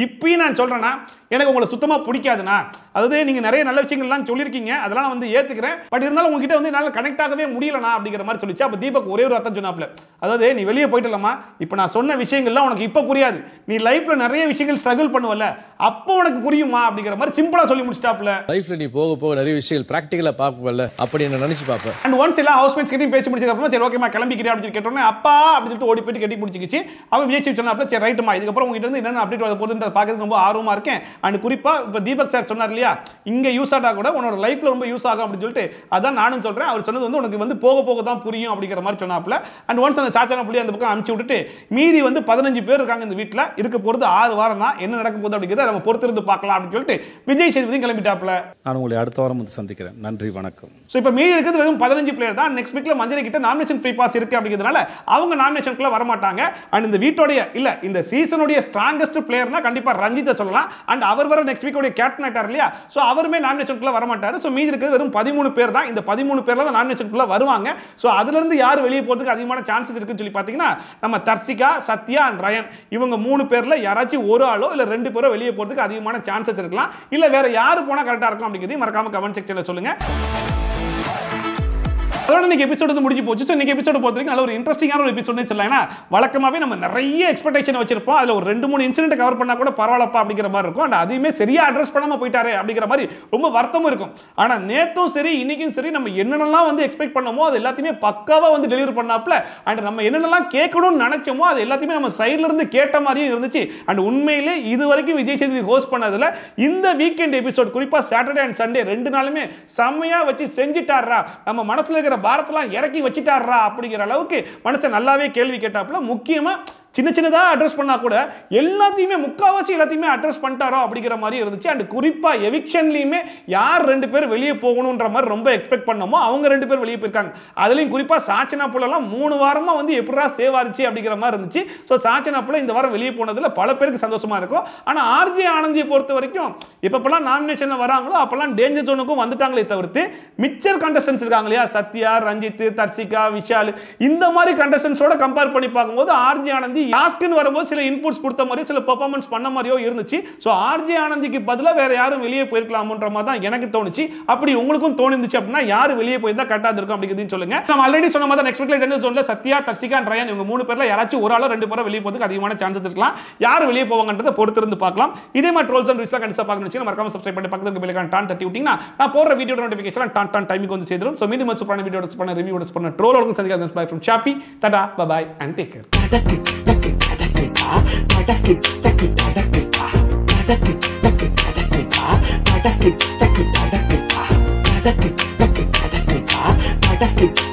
இப்பயும் நான் சொல்றேன்னா எனக்கு உங்களை சுத்தமா பிடிக்காதுண்ணா, அதாவது நீங்க நிறைய நல்ல விஷயங்கள்லாம் சொல்லியிருக்கீங்க, அதெல்லாம் வந்து ஏத்துக்கிறேன், பட் இருந்தாலும் உங்ககிட்ட வந்து என்னால் கனெக்ட் ஆகவே முடியலண்ணா அப்படிங்கிற மாதிரி சொல்லிச்சு. அப்ப தீபக் ஒரே ஒரு அர்த்தம் சொன்னாப்ல, அதாவது நீ வெளியே போயிட்டலமா, இப்போ நான் சொன்ன விஷயங்கள்லாம் உனக்கு இப்போ புரியாது, நீ லைஃப்ல நிறைய விஷயங்கள் ஸ்ட்ரகிள் பண்ணுவல அப்போ உனக்கு புரியுமா அப்படிங்கிற மாதிரி சிம்பிளா சொல்லி முடிச்சிட்டாப்ல. லைஃப்ல நீ போக போக நிறைய விஷயங்கள் பிராக்டிகலா பார்ப்பல அப்படி என்ன நினைச்சு பார்ப்பேன். அண்ட் ஒன்ஸ் எல்லா ஹவுஸ்மேட்ஸ் கிட்டையும் பேசி முடிச்சதுக்கு அப்புறம் சரி ஓகேமா கிளம்பிக்கிறேன் அப்படின்னு கேட்டோன்னே அப்பா அப்படின்னு சொல்லிட்டு ஓடி போயிட்டு கட்டி பிடிச்சிக்கிச்சு. அவன் விஜய் சேவ் சொன்னாப்ல, சரி ரைட்டுமா இதுக்கப்புறம் உங்ககிட்ட இருந்து என்னென்ன அப்டேட் வர போகுதுன்றத பார்க்கறதுக்கு ரொம்ப ஆர்வமா இருக்கேன். அண்ட் குறிப்பா இப்போ தீபக் சார் சொன்னார் இல்லையா, இங்க யூஸ் ஆட்டா கூட உன்னோட லைஃப்ல ரொம்ப யூஸ் ஆகும் அப்படின்னு சொல்லிட்டு அதான் நானும் சொல்றேன். அவர் சொன்னது வந்து உனக்கு வந்து போக போக தான் புரியும் அப்படிங்கிற மாதிரி சொன்னாப்ல. அண்ட் ஒன்ஸ் அந்த சாச்சான புள்ளி அந்த பக்கம் அனுப்பிச்சு விட்டுட்டு மீதி வந்து 15 பேர் இருக்காங்க இந்த வீட்டில், இருக்க போகிறது 6 வாரம் தான், என்ன நடக்க போகுது அப்படிங்கிறத நம்ம பொறுத்திருந்து பார்க்கலாம் அப்படின்னு சொல்லிட்டு விஜய் சேதுபதி கிளம்பிட்டாப்ல. நான் உங்களை அடுத்த வாரம் வந்து சந்திக்கிறேன். நன்றி, வணக்கம். ஸோ இப்போ மீதி இருக்கிறது வெறும் 15 பிளேயர் தான். நெக்ஸ்ட் வீக்ல மஞ்சரி கிட்ட நாமினேஷன் ஃப்ரீ பாஸ் இருக்கு அப்படிங்கிறதுனால அவங்க நாமினேஷனுக்குள்ள வர மாட்டாங்க. அண்ட் இந்த வீட்டோடைய இல்ல இந்த சீசனுடைய ஸ்ட்ராங்கஸ்ட் பிளேயர்னா கண்டிப்பா ரஞ்சித்தை சொல்லலாம். அண்ட் அவர் வர நெக்ஸ்ட் வீக்கோட கேப்டன் ஆயிட்டார் இல்லையா, ஸோ அவருமே நாமினேஷனுக்குள்ள வர மாட்டாரு. ஸோ மீதி இருக்கிறது வெறும் 13 பேர் தான். இந்த 13 பேர்ல தான் நாமினேஷனுக்குள்ள வருவாங்க. ஸோ அதுல இருந்து யார் வெளியே போறதுக்கு அதிகமான சான்சஸ் இருக்குன்னு சொல்லி பாத்தீங்கன்னா நம்ம தர்சிகா, சத்யா அண்ட் ரயன் இவங்க 3 பேர்ல யாராச்சும் ஒரு ஆளோ இல்ல 2 பேரோ வெளியே போறதுக்கு அதிகமான சான்சஸ் இருக்கலாம். இல்ல வேற யாரு போனா கரெக்டா இருக்கும் அப்படிங்கிறதையும் மறக்காம கமெண்ட் செக்ஷன்ல சொல்லுங்க. அதோட இன்னைக்கு எபிசோடு முடிஞ்சு போச்சு. ஸோ இன்னைக்கு எபிசோடு பொறுத்த வரைக்கும் நல்ல ஒரு இன்ட்ரெஸ்டிங்கான ஒரு எபிசோட்னு சொல்லலாம். ஏன்னா வழக்கமாகவே நம்ம நிறைய எக்ஸ்பெக்டேஷன் வச்சிருப்போம், அதில் ஒரு 2-3 இன்சிடென்ட் கவர் பண்ணா கூட பரவாயில்லப்பா அப்படிங்கிற மாதிரி இருக்கும். அண்ட் அதையுமே சரியா அட்ரஸ் பண்ணாம போயிட்டாரு அப்படிங்கிற மாதிரி ரொம்ப வருத்தமும் இருக்கும். ஆனால் நேற்றும் சரி இன்னைக்கும் சரி நம்ம என்னென்னலாம் வந்து எக்ஸ்பெக்ட் பண்ணோமோ அது எல்லாத்தையுமே பக்காவாக வந்து டெலிவரி பண்ணாப்ல. அண்ட் நம்ம என்னென்னலாம் கேட்கணும்னு நினைச்சோமோ அது எல்லாத்தையுமே நம்ம சைட்ல இருந்து கேட்ட மாதிரியும் இருந்துச்சு. அண்ட் உண்மையிலே இது வரைக்கும் விஜய் சேதுபதி ஹோஸ்ட் பண்ணதுல இந்த வீக்கெண்ட் எபிசோட் குறிப்பா சாட்டர்டே அண்ட் சண்டே 2 நாளுமே செம்மையா வச்சு செஞ்சுட்டாரா, நம்ம மனசுல இருக்கிற பாரத்தெல்லாம் இறக்கி வச்சிட்டாரா அப்படிங்கிற அளவுக்கு மனசை நல்லாவே கேள்வி கேட்டாப்புல. முக்கியமா சின்ன சின்னதா அட்ரஸ் பண்ணா கூட எல்லாத்தையுமே முக்காவாசி எல்லாத்தையுமே அட்ரஸ் பண்ணிட்டாரோ அப்படிங்கிற மாதிரி இருந்துச்சு. அண்ட் குறிப்பா எவிக்ஷன்லயுமே யார் 2 பேர் வெளியே போகணுன்ற மாதிரி ரொம்ப எக்ஸ்பெக்ட் பண்ணோமோ அவங்க 2 பேர் வெளியே போயிருக்காங்க. அதுலயும் குறிப்பா சாச்சனா புள்ளலாம் 3 வாரமா வந்து எப்படா சேவ் ஆச்சு அப்படிங்கிற மாதிரி இருந்துச்சு. ஸோ சாச்சனா புள்ள இந்த வாரம் வெளியே போனதுல பல பேருக்கு சந்தோஷமா இருக்கும். ஆனா ஆர்ஜே ஆனந்தியை பொறுத்த வரைக்கும் எப்பப்பெல்லாம் நாமினேஷன்ல வராங்களோ அப்பெல்லாம் டேஞ்சர் ஜோனுக்கும் வந்துட்டாங்களே தவிர்த்து மிச்சர் கண்டஸ்டன்ஸ் இருக்காங்க இல்லையா, சத்யா, ரஞ்சித், தர்சிகா, விஷால், இந்த மாதிரி கண்டஸ்டன்ஸோட கம்பேர் பண்ணி பார்க்கும்போது ஆர்ஜே ஆனந்தி யாஸ்க்குன்னு வரும்போது சில இன்புட்ஸ் கொடுத்த மாதிரி சில பெர்ஃபார்மன்ஸ் பண்ண மாதிரியோ இருந்துச்சு. ஸோ ஆர்ஜே ஆனந்திக்கு பதிலாக வேற யாரும் வெளியே போயிருக்கலாம்ன்ற மாதிரி தான் எனக்கு தோணுச்சு. அப்படி உங்களுக்கும் தோணுச்சு அப்படின்னா யார் வெளியே போயிருந்தா கரெக்டாக இருக்கும் அப்படிங்கிறதையும் சொல்லுங்க. நம்ம ஆல்ரெடி சொன்ன மாதிரி நெக்ஸ்ட் வீக்ல டென்னிஸ் ஜோன்ல சத்யா, தர்சிகா அண்ட் ரயன் இவங்க 3 பேர்ல யாராச்சும் ஒரு ஆளோ 2 பேரோ வெளியே போறதுக்கு அதிகமான சான்சஸ் இருக்கலாம். யார் வெளியே போவாங்கன்றதை பொறுத்திருந்து பார்க்கலாம். இதே மாதிரி ட்ரோல்ஸ் அண்ட் ரிவ்யூஸ் கண்டிப்பா பார்க்கணும்னு மறக்காம சப்ஸ்கிரைப் பண்ணி பக்கத்துல பெல் ஐகான் டான் தட்டி விட்டீங்கன்னா நான் போடுற வீடியோ நோட்டிஃபிகேஷன் டான் டைமுக்கு வந்து சேரும். ஸோ மீண்டும் சூப்பரான வீடியோ பண்ண ரிவ்யூ பண்ண ட்ரோல் சந்திக்க bye from Shopee. Tata bye bye and take care. Thank you.